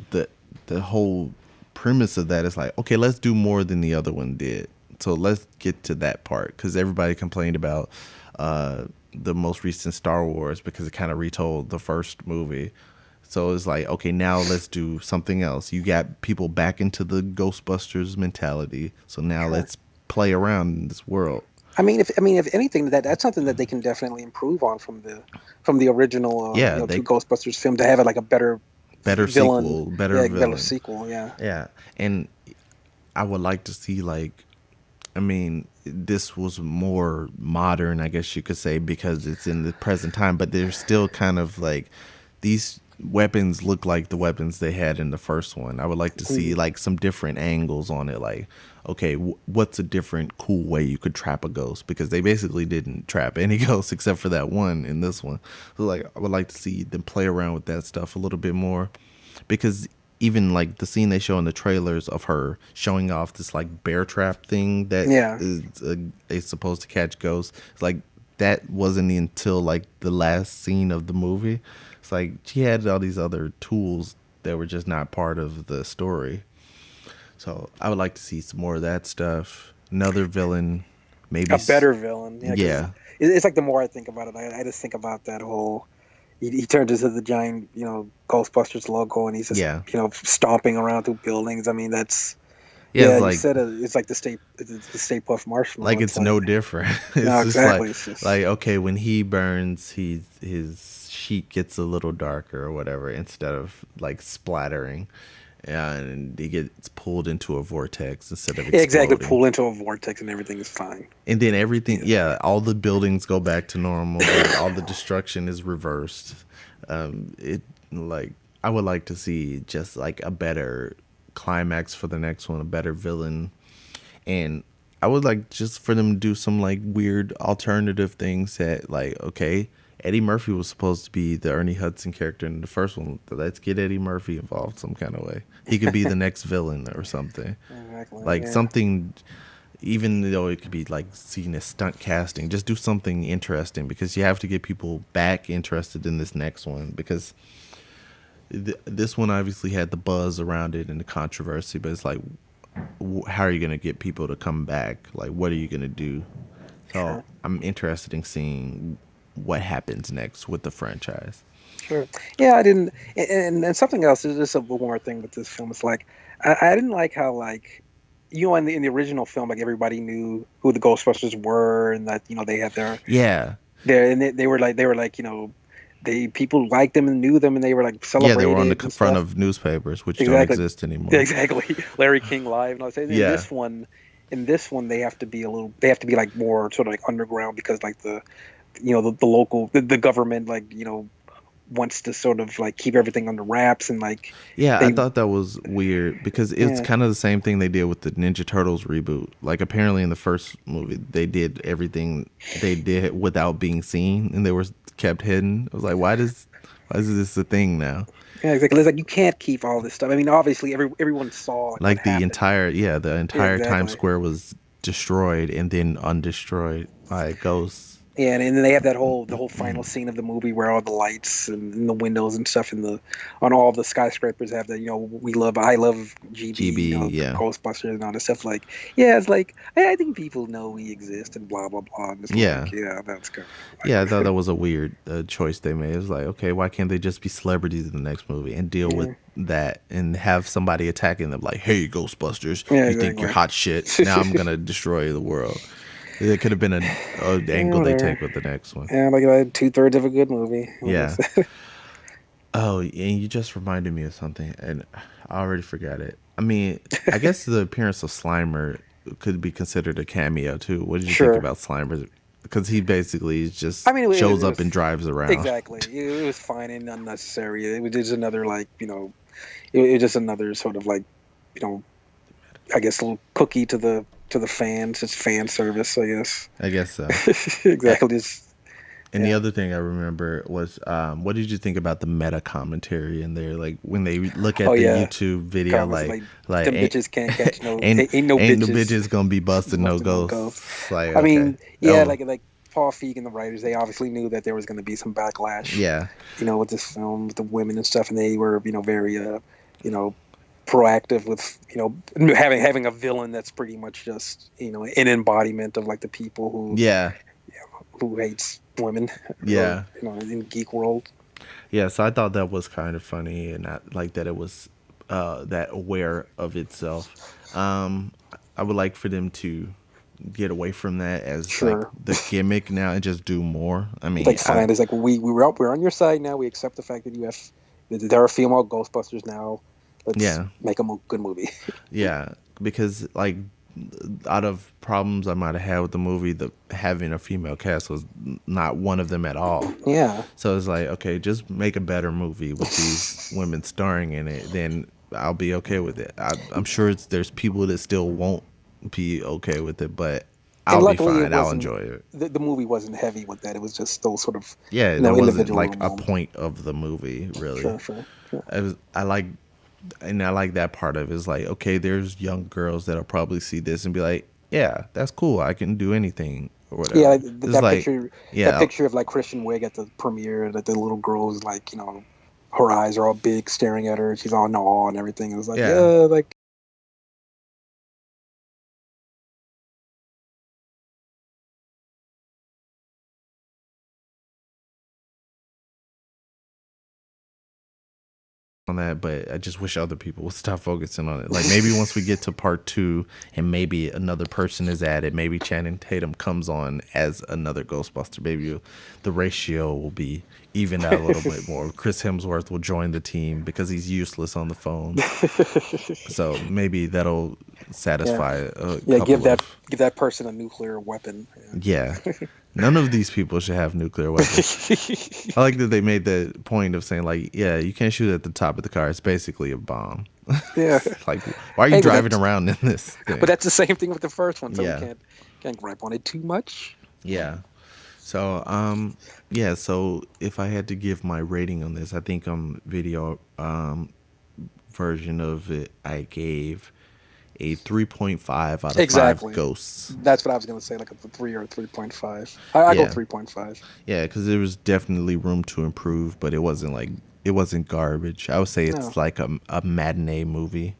the whole premise of that is like, okay, let's do more than the other one did. So let's get to that part because everybody complained about the most recent Star Wars because it kind of retold the first movie. So it's like, okay, now let's do something else. You got people back into the Ghostbusters mentality. So now sure. let's play around in this world. If anything, that's something that they can definitely improve on from the original, Yeah, two Ghostbusters film to have it like a better villain, sequel, better yeah, villain. better sequel, yeah. Yeah, and I would like to see like, I mean, this was more modern, I guess you could say, because it's in the present time. But they're still kind of like these weapons look like the weapons they had in the first one. I would like to see like some different angles on it. Like, okay, what's a different cool way you could trap a ghost? Because they basically didn't trap any ghosts except for that one in this one. So like, I would like to see them play around with that stuff a little bit more, because even like the scene they show in the trailers of her showing off this like bear trap thing that Yeah. is supposed to catch ghosts. It's like that wasn't until like the last scene of the movie. It's like she had all these other tools that were just not part of the story. So I would like to see some more of that stuff. Another villain, maybe. A better villain, yeah. Because Yeah, it's like the more I think about it, I just think about that whole. He turns into the giant, Ghostbusters logo, and he's just, yeah, stomping around through buildings. I mean, that's yeah. yeah. You said it, it's like the Stay Puft Marshmallow. It's It's like no different. no, It's just exactly. It's just okay, when he burns, his sheet gets a little darker or whatever instead of like splattering, and he gets pulled into a vortex instead of yeah, exactly. exploding. Pull into a vortex and everything is fine. And then everything, Yeah, yeah, all the buildings go back to normal. Like all the destruction is reversed. It like I would like to see just like a better climax for the next one, a better villain, and I would like just for them to do some like weird alternative things that like okay, Eddie Murphy was supposed to be the Ernie Hudson character in the first one. Let's get Eddie Murphy involved some kind of way. He could be the next villain or something. exactly. Like Yeah, something, even though it could be like seen as stunt casting, just do something interesting because you have to get people back interested in this next one because this one obviously had the buzz around it and the controversy, but it's like, how are you going to get people to come back? Like, what are you going to do? So sure, I'm interested in seeing what happens next with the franchise. sure. Yeah, I didn't. And something else is just a one more thing with this film. It's like I didn't like how like. In the original film, like everybody knew who the Ghostbusters were, and that they had Yeah. and they were like they people liked them and knew them, and they were like Yeah, they were on the celebrated and front stuff. of newspapers, which don't Exactly, exist anymore. exactly. Larry King Live, and I was saying Yeah. in this one, they have to be like more sort of like underground because like the local the government wants to sort of like keep everything under wraps and like Yeah, I they thought that was weird because it's yeah kind of the same thing they did with the Ninja Turtles reboot. Like apparently in the first movie, they did everything they did without being seen, and they were kept hidden. I was like, why is this a thing now? yeah exactly. It's like you can't keep all this stuff. I mean, obviously everyone saw like what Like happened. the Yeah, entire Times exactly. Square was destroyed and then undestroyed by ghosts. Yeah, and then they have that whole the whole final scene of the movie where all the lights and the windows and stuff in the on all the skyscrapers have that I love GB, GB, yeah, Ghostbusters and all this stuff. Like, yeah, it's like I think people know we exist and blah blah blah. And it's yeah. like, yeah, that's good. Yeah, I thought that was a weird choice they made. It was like, okay, why can't they just be celebrities in the next movie and deal with Yeah, that and have somebody attacking them like, hey, Ghostbusters, yeah, you think you're exactly. hot shit? Now I'm gonna destroy the world. It could have been a Yeah, angle they whatever. take with the next one. Yeah, like 2/3 of a good movie. Like I Yeah. said. Oh, and you just reminded me of something, and I already forgot it. I mean, I guess the appearance of Slimer could be considered a cameo too. What did you think Sure. about Slimer? Because he basically I just mean, shows it up was and drives around. exactly. It was fine and unnecessary. It was just another like it was just another sort of like you know I guess a little cookie to the fans. It's fan service, I guess. I guess so. Exactly. Just And the yeah. other thing I remember was, what did you think about the meta commentary in there? Like when they look Oh at the yeah. YouTube video, Comments like like them bitches can't catch ain't no ain't no bitches bitches gonna be busting no busting no ghosts. ghosts. Like I okay, mean, yeah, oh like Paul Feig and the writers, they obviously knew that there was going to be some backlash, yeah, with this film, with the women and stuff, and they were, very, you know, proactive with, having a villain that's pretty much just, an embodiment of like the people yeah, who hates women, or yeah, in geek world. yeah. So I thought that was kind of funny, and I like that it was that aware of itself. I would like for them to get away from that as like Sure. the gimmick now and just do more. I mean, Like fine, it's like we're on your side now. We accept the fact that that there are female Ghostbusters now. Let's yeah, make a good movie. yeah, because like out of problems I might have had with the movie, the having a female cast was not one of them at all. Yeah. So it's like, okay, just make a better movie with these women starring in it, then I'll be okay with it. I'm sure there's people that still won't be okay with it, but And I'll be luckily, it fine. I'll wasn't enjoy it. the movie wasn't heavy with that. It was just those sort of Yeah, that wasn't individual like little a moments. point of the movie, really. Sure, sure, sure. I like, and I like that part of it. It's like, okay, there's young girls that'll probably see this and be like, yeah, that's cool. I can do anything or Yeah, whatever. like It's like, that yeah, picture of like Christian Wig at the premiere, that the little girl is like, her eyes are all big, staring at her. She's all in awe and everything. It was like, yeah. yeah, like on that, but I just wish other people would stop focusing on it. Like maybe once we get to part 2 and maybe another person is added, maybe Channing Tatum comes on as another Ghostbuster, maybe the ratio will be evened out a little bit more. Chris Hemsworth will join the team because he's useless on the phone. So maybe that'll satisfy a couple give that person a nuclear weapon. Yeah. None of these people should have nuclear weapons. I like that they made the point of saying, like, yeah, you can't shoot at the top of the car. It's basically a bomb. Yeah. Like, why are you driving around in this thing? But that's the same thing with the first one, so Yeah. we can't gripe on it too much. Yeah. So, so if I had to give my rating on this, I think video version of it, I gave a 3.5 out of 5 ghosts. That's what I was going to say, like a 3 or a 3.5. I go 3.5. Yeah, because there was definitely room to improve, but it wasn't garbage. I would say it's like a matinee movie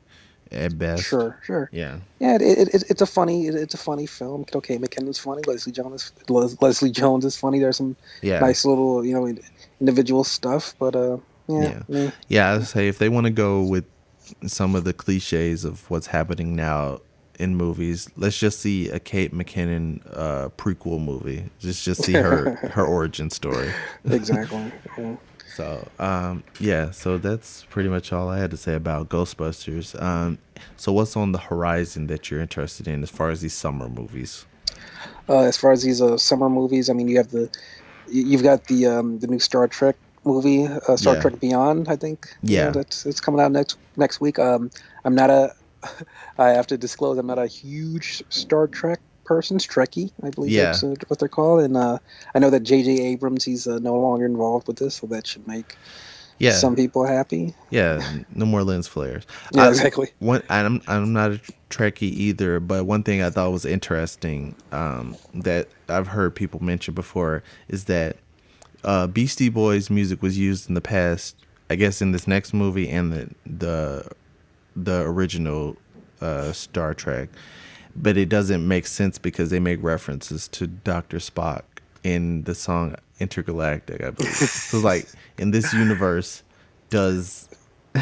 at best. Sure. Yeah. Yeah, it's a funny film. Okay, McKinnon's funny. Leslie Jones is funny. There's some nice little individual stuff, but yeah. I would say if they want to go with some of the cliches of what's happening now in movies, let's just see a Kate McKinnon prequel movie. Just see her origin story. Exactly. Yeah. So so that's pretty much all I had to say about Ghostbusters. So what's on the horizon that you're interested in as far as these summer movies? As far as these summer movies, I mean, you've got the new Star Trek movie, Star Trek Beyond, I think. Yeah, it's coming out next week. I'm not I have to disclose, I'm not a huge Star Trek person, Trekkie, I believe that's what they're called. And I know that J.J. Abrams, he's no longer involved with this, so that should make some people happy. Yeah, no more lens flares. Yeah, exactly. I'm not a Trekkie either, but one thing I thought was interesting that I've heard people mention before is that Beastie Boys music was used in the past, I guess, in this next movie and the original Star Trek, but it doesn't make sense because they make references to Dr. Spock in the song Intergalactic, I believe. So like in this universe, is Dr.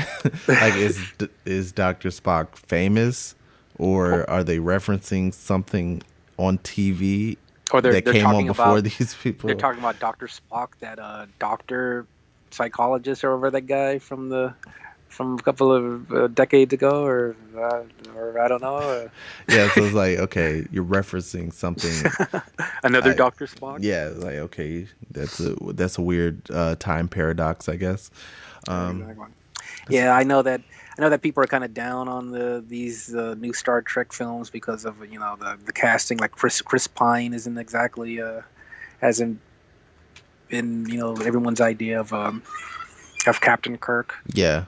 Spock famous, or are they referencing something on TV? Or they're came talking on before these people. They're talking about Dr. Spock, that doctor psychologist or whatever, that guy from a couple of decades ago, or I don't know. Yeah, so it's like, okay, you're referencing something. Another Dr. Spock. Yeah, like, okay, that's a weird time paradox, I guess. Exactly. Yeah, I know that people are kind of down on these new Star Trek films because of the casting. Like Chris Pine isn't exactly hasn't been everyone's idea of Captain Kirk. Yeah,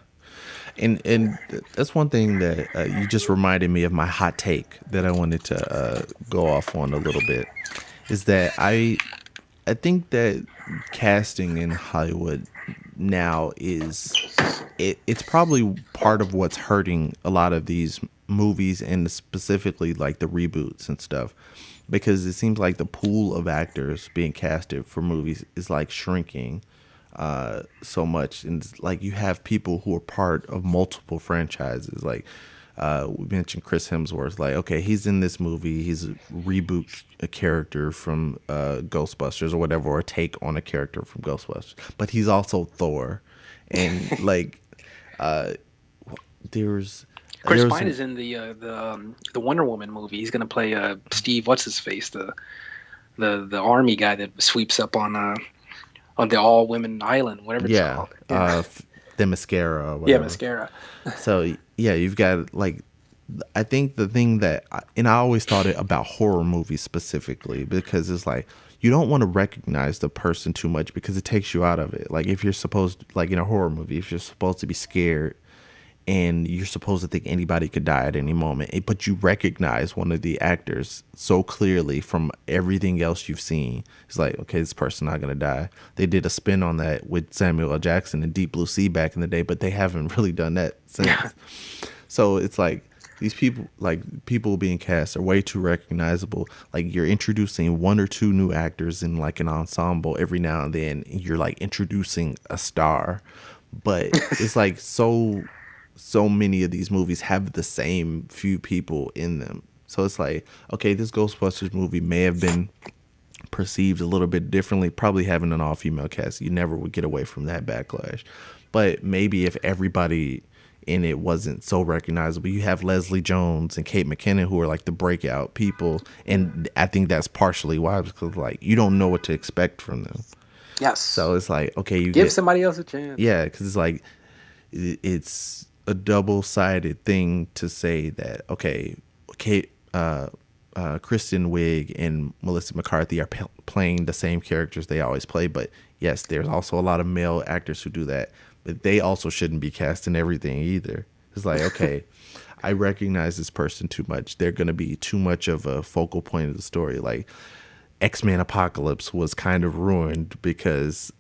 and that's one thing that you just reminded me of my hot take that I wanted to go off on a little bit. Is that I think that casting in Hollywood now it's probably part of what's hurting a lot of these movies, and specifically like the reboots and stuff, because it seems like the pool of actors being casted for movies is like shrinking so much, and it's like you have people who are part of multiple franchises. Like we mentioned Chris Hemsworth, like, okay, he's in this movie, he's a character from Ghostbusters or whatever, or a take on a character from Ghostbusters, but he's also Thor, and like Chris Pine is in the Wonder Woman movie. He's gonna play Steve, what's his face, the army guy that sweeps up on the all women island, whatever it's called. Yeah. The mascara. Or whatever. Yeah, mascara. So yeah, you've got like, I think the thing that, and I always thought it about horror movies specifically, because it's like you don't want to recognize the person too much because it takes you out of it. Like if you're supposed, like in a horror movie, if you're supposed to be scared and you're supposed to think anybody could die at any moment, but you recognize one of the actors so clearly from everything else you've seen, it's like, okay, this person's not going to die. They did a spin on that with Samuel L. Jackson in Deep Blue Sea back in the day, but they haven't really done that since. So it's like these people being cast are way too recognizable. Like you're introducing one or two new actors in like an ensemble every now and then, and you're like introducing a star. but it's like so many of these movies have the same few people in them. So it's like, okay, this Ghostbusters movie may have been perceived a little bit differently. Probably having an all female cast, you never would get away from that backlash. But maybe if everybody in it wasn't so recognizable, you have Leslie Jones and Kate McKinnon who are like the breakout people, and I think that's partially why, because like you don't know what to expect from them. Yes. So it's like, okay, you Give get, somebody else a chance. yeah, because it's like it's a double-sided thing to say that, okay, Kate, Kristen Wiig and Melissa McCarthy are playing the same characters they always play, but yes, there's also a lot of male actors who do that, but they also shouldn't be cast in everything either. It's like, okay, I recognize this person too much. They're going to be too much of a focal point of the story. Like X-Men Apocalypse was kind of ruined because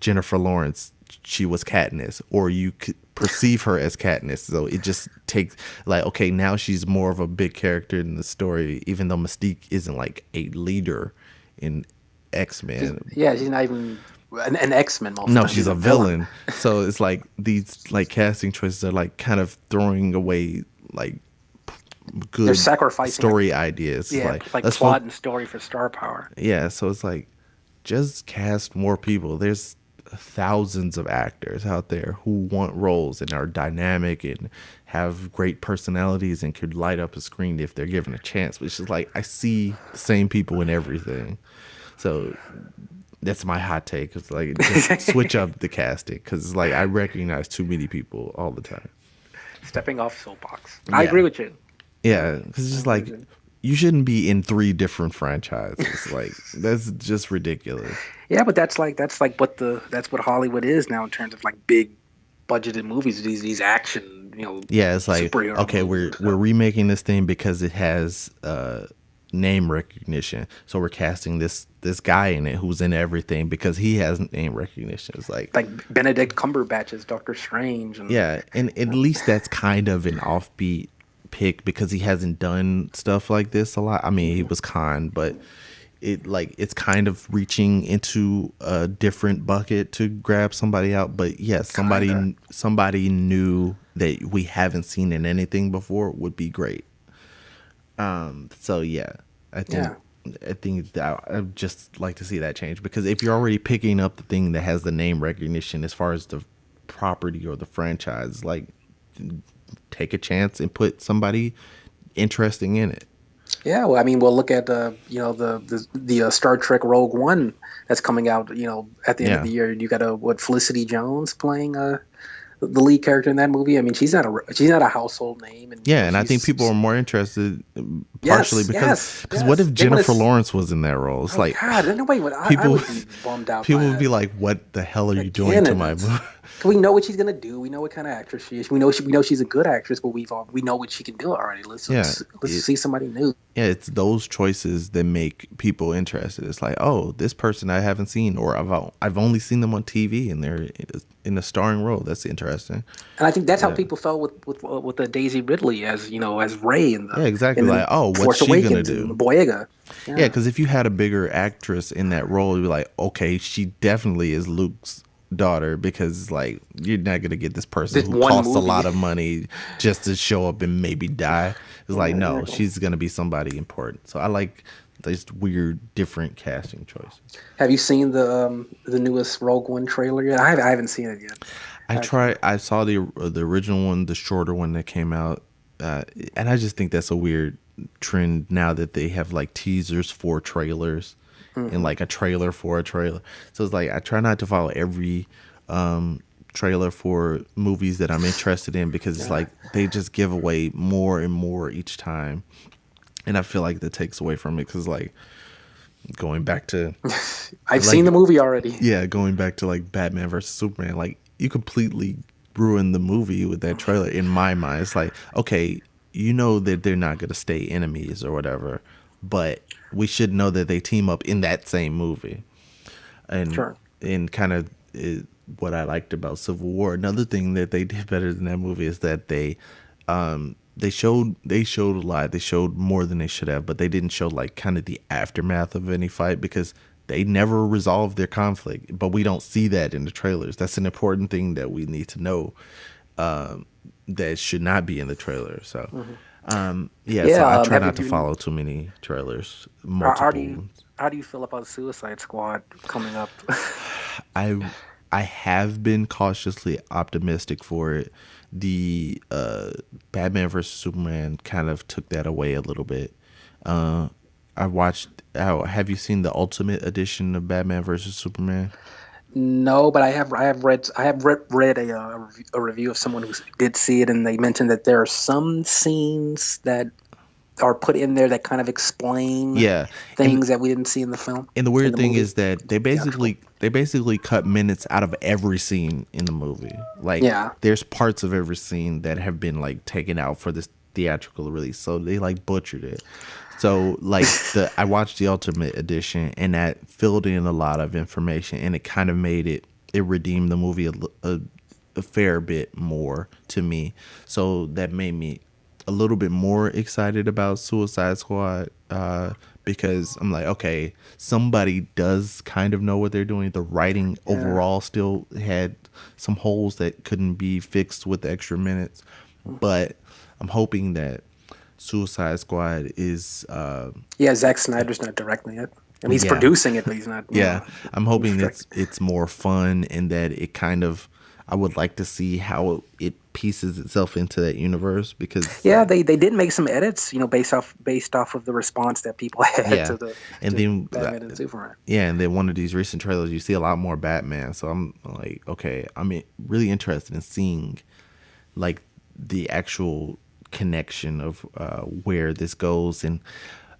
Jennifer Lawrence, she was Katniss, or you could perceive her as Katniss. So it just takes like, okay, now she's more of a big character in the story, even though Mystique isn't like a leader in X-Men. She's not even an X-Men. No, she's a villain. So it's like these like casting choices are like kind of throwing away like good They're sacrificing story ideas. Yeah, like plot and story for star power. Yeah, so it's like just cast more people. There's thousands of actors out there who want roles and are dynamic and have great personalities and could light up a screen if they're given a chance. Which is like, I see the same people in everything. So that's my hot take. It's like, just switch up the casting, because like I recognize too many people all the time. Stepping off soapbox. I agree with you. Yeah, because it's just like, you shouldn't be in 3 different franchises. Like that's just ridiculous. Yeah, but that's what Hollywood is now in terms of like big budgeted movies. These action, Yeah, it's like, okay, we're remaking this thing because it has name recognition. So we're casting this guy in it who's in everything because he has name recognition. It's like Benedict Cumberbatch as Doctor Strange. And, yeah, and at least that's kind of an offbeat pick because he hasn't done stuff like this a lot. I mean, he was Khan, but it's kind of reaching into a different bucket to grab somebody out. But yes, somebody new that we haven't seen in anything before would be great. So yeah, I think that I'd just like to see that change, because if you're already picking up the thing that has the name recognition as far as the property or the franchise, like take a chance and put somebody interesting in it. Yeah, well, I mean, we'll look at the Star Trek Rogue One that's coming out. At the end of the year, you got Felicity Jones playing the lead character in that movie. I mean, she's not a household name. And I think people are more interested partially because what if Jennifer Lawrence was in that role? It's like, God, nobody would. I would be bummed out. People would be like, "What the hell are you doing to my movie?" We know what she's gonna do. We know what kind of actress she is. We know she's a good actress, but we know what she can do already. Let's see somebody new. Yeah, it's those choices that make people interested. It's like, oh, this person I haven't seen, or I've only seen them on TV and they're in a starring role. That's interesting. And I think that's how people felt with the Daisy Ridley as Rey in the exactly. Like, oh, what's she gonna do? Boyega. Yeah, because if you had a bigger actress in that role, you'd be like, okay, she definitely is Luke's daughter, because like you're not gonna get this person who costs a lot of money just to show up and maybe die. It's like, no, she's gonna be somebody important. So I like these weird different casting choices. Have you seen the newest Rogue One trailer yet? I haven't seen it yet. I saw the original one, the shorter one that came out, and I just think that's a weird trend now that they have like teasers for trailers. And like a trailer for a trailer. So it's like I try not to follow every trailer for movies that I'm interested in, because it's like they just give away more and more each time, and I feel like that takes away from it. Because like going back to I've seen the movie already. Yeah, going back to like Batman versus Superman, like you completely ruined the movie with that trailer in my mind. It's like, okay, you know that they're not gonna stay enemies or whatever, but we should know that they team up in that same movie. And kind of what I liked about Civil War, another thing that they did better than that movie is that they showed a lot. They showed more than they should have, but they didn't show like kind of the aftermath of any fight, because they never resolve their conflict, but we don't see that in the trailers. That's an important thing that we need to know, that should not be in the trailer. So yeah, so Yeah. I try Have not to you? follow too many trailers, How do multiple you? ones. How do you feel about Suicide Squad coming up? I I have been cautiously optimistic for it. The Batman versus Superman kind of took that away a little bit. Uh, I watched. Have you seen the Ultimate Edition of Batman versus Superman? No, but I have read a review of someone who did see it, and they mentioned that there are some scenes that are put in there that kind of explain Yeah, and things that we didn't see in the film, and the in weird the thing movie, is that the actual. they basically cut minutes out of every scene in the movie. Like Yeah, there's parts of every scene that have been like taken out for this theatrical release. So they like butchered it. So like the I watched the Ultimate Edition and that filled in a lot of information and it kind of made it redeemed the movie a fair bit more to me. So that made me a little bit more excited about Suicide Squad, because I'm like, okay, somebody does kind of know what they're doing. The writing yeah, overall still had some holes that couldn't be fixed with the extra minutes, but I'm hoping that Suicide Squad is, yeah. Zack Snyder's not directing it. I mean, he's yeah, producing it, but he's not. yeah. I'm He's hoping direct. it's more fun and that it kind of. I would like to see how it pieces itself into that universe because, Yeah, like, they did make some edits, based off of the response that people had yeah, to the and to then Batman and Superman. yeah, and then one of these recent trailers, you see a lot more Batman. So I'm like, okay, really interested in seeing like the actual connection of where this goes, and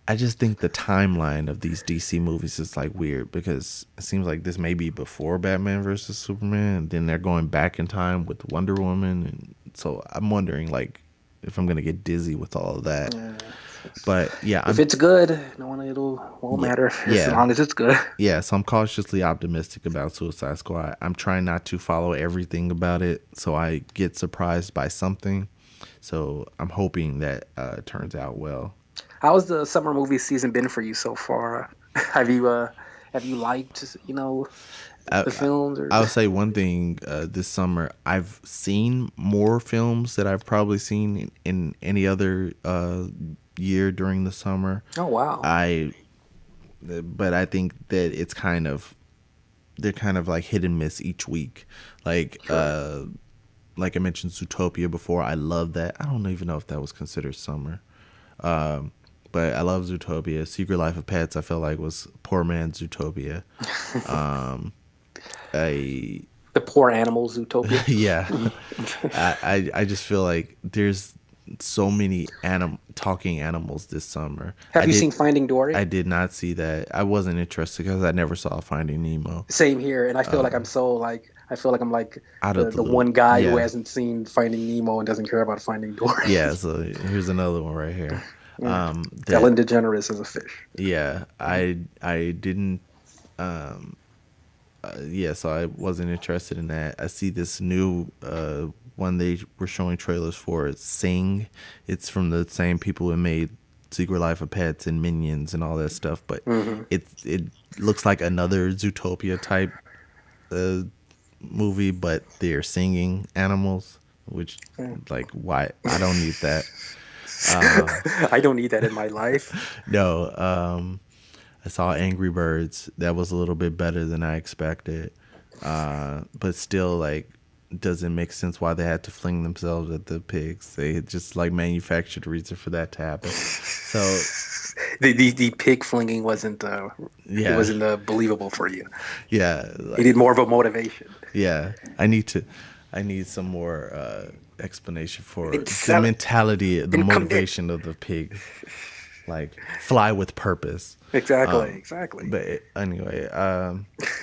I just think the timeline of these DC movies is like weird because it seems like this may be before Batman versus Superman, and then they're going back in time with Wonder Woman, and so I'm wondering like if I'm gonna get dizzy with all of that. Yeah. But yeah, If I'm it's good, no one it'll won't yeah, matter as yeah. long as it's good. Yeah, so I'm cautiously optimistic about Suicide Squad. I'm trying not to follow everything about it, so I get surprised by something. So I'm hoping that it turns out well. How's the summer movie season been for you so far? Have you liked I, the films or? I'll say one thing: this summer, I've seen more films that I've probably seen in any other year during the summer. Oh wow. I, but I think that it's kind of they're kind of like hit and miss each week. Like Sure. like I mentioned Zootopia before. I love that. I don't even know if that was considered summer. But I love Zootopia. Secret Life of Pets, I felt like was poor man's Zootopia. I The poor animals Zootopia. yeah, I just feel like there's so many talking animals this summer. Have you seen Finding Dory? I did not see that. I wasn't interested because I never saw Finding Nemo. Same here, and I feel like I'm like Out of the the the loop. one guy who Yeah, hasn't seen Finding Nemo and doesn't care about Finding Dory. yeah. So here's another one right here. Yeah. That Ellen DeGeneres is a fish. yeah, I didn't. Yeah, so I wasn't interested in that. I see this new one they were showing trailers for. It's Sing. It's from the same people who made Secret Life of Pets and Minions and all that stuff. But Hmm. it looks like another Zootopia type uh, movie, but they're singing animals, which like why I don't need that. I don't need that in my life. No, I saw Angry Birds. That was a little bit better than I expected. But still, like, doesn't make sense why they had to fling themselves at the pigs. They had just like manufactured a reason for that to happen. So The pig flinging wasn't it yeah, wasn't believable for you. yeah, You like need more of a motivation. yeah. I need some more explanation for And the sell it mentality, the and commit. motivation of the pig. Like fly with purpose. Exactly, exactly. But anyway,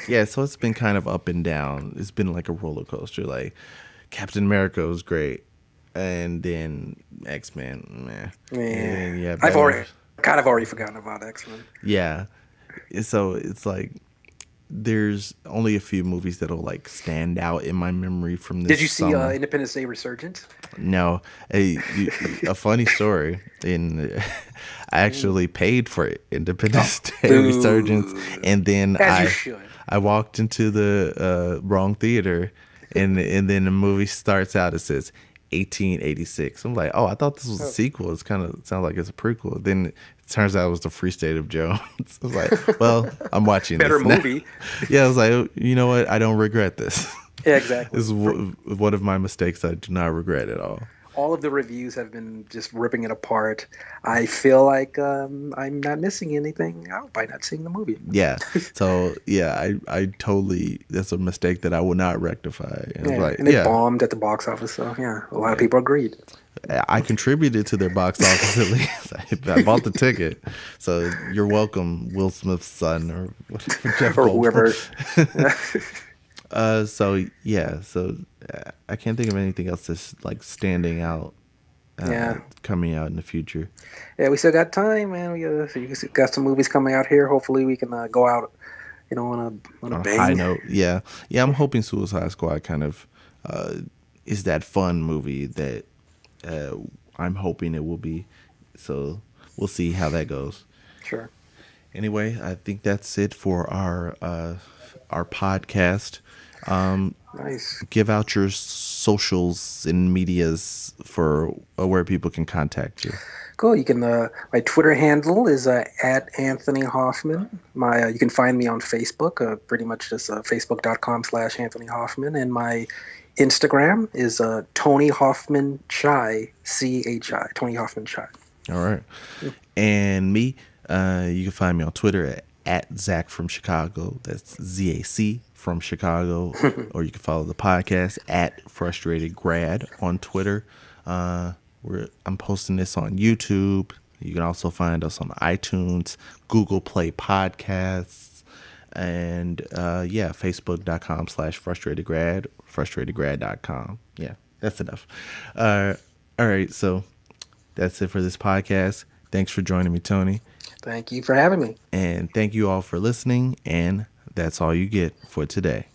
yeah, so it's been kind of up and down. It's been like a roller coaster. Like Captain America was great, and then X-Men, meh. Yeah, And yeah, I've Batman. already kind of already forgotten about X-Men. Yeah, so it's like there's only a few movies that'll like stand out in my memory from this Did you see summer. Independence Day Resurgence? No, a funny story. In I Mm. actually paid for Oh, Independence Day Resurgence, boo. and then As you I should. I walked into the wrong theater, and then the movie starts out. It says 1886. I'm like, oh, I thought this was a Oh. sequel. It's kind of sounds like it's a prequel. Then it turns out it was the Free State of Jones. I was like, well, I'm watching Better this now. movie. Yeah, I was like, "Oh, you know what? I don't regret this. Yeah, This exactly. is one of my mistakes I do not regret at all. All of the reviews have been just ripping it apart. I feel like I'm not missing anything out by not seeing the movie. Yeah. So yeah, I totally that's a mistake that I will not rectify. And I was Yeah, like, and it yeah, bombed at the box office, so yeah, a lot of yeah. people agreed. I contributed to their box office at least. I bought the ticket. So you're welcome, Will Smith's son or Jeff Or Goldblum. whoever. So yeah, so I can't think of anything else that's like standing out Yeah, coming out in the future. yeah, we still got time, man. We got some movies coming out here. Hopefully, we can go out, on a On a high bang. note, yeah, yeah. I'm hoping Suicide Squad kind of is that fun movie that uh, I'm hoping it will be. So we'll see how that goes. Sure. Anyway, I think that's it for our podcast. Nice. Give out your socials and medias for where people can contact you. Cool. You can. My Twitter handle is at Anthony Hoffman. You can find me on Facebook. Pretty much just facebook.com/Anthony Hoffman, and my Instagram is Tony Hoffman Chai CHI. Tony Hoffman Chai. All right. And me, you can find me on Twitter at Zac from Chicago. That's ZAC from Chicago. Or you can follow the podcast at Frustrated Grad on Twitter. I'm posting this on YouTube. You can also find us on iTunes, Google Play Podcasts, and yeah, facebook.com/frustratedgrad, frustratedgrad.com. Yeah, that's enough. All right, so that's it for this podcast. Thanks for joining me, Tony. Thank you for having me. And thank you all for listening. And that's all you get for today.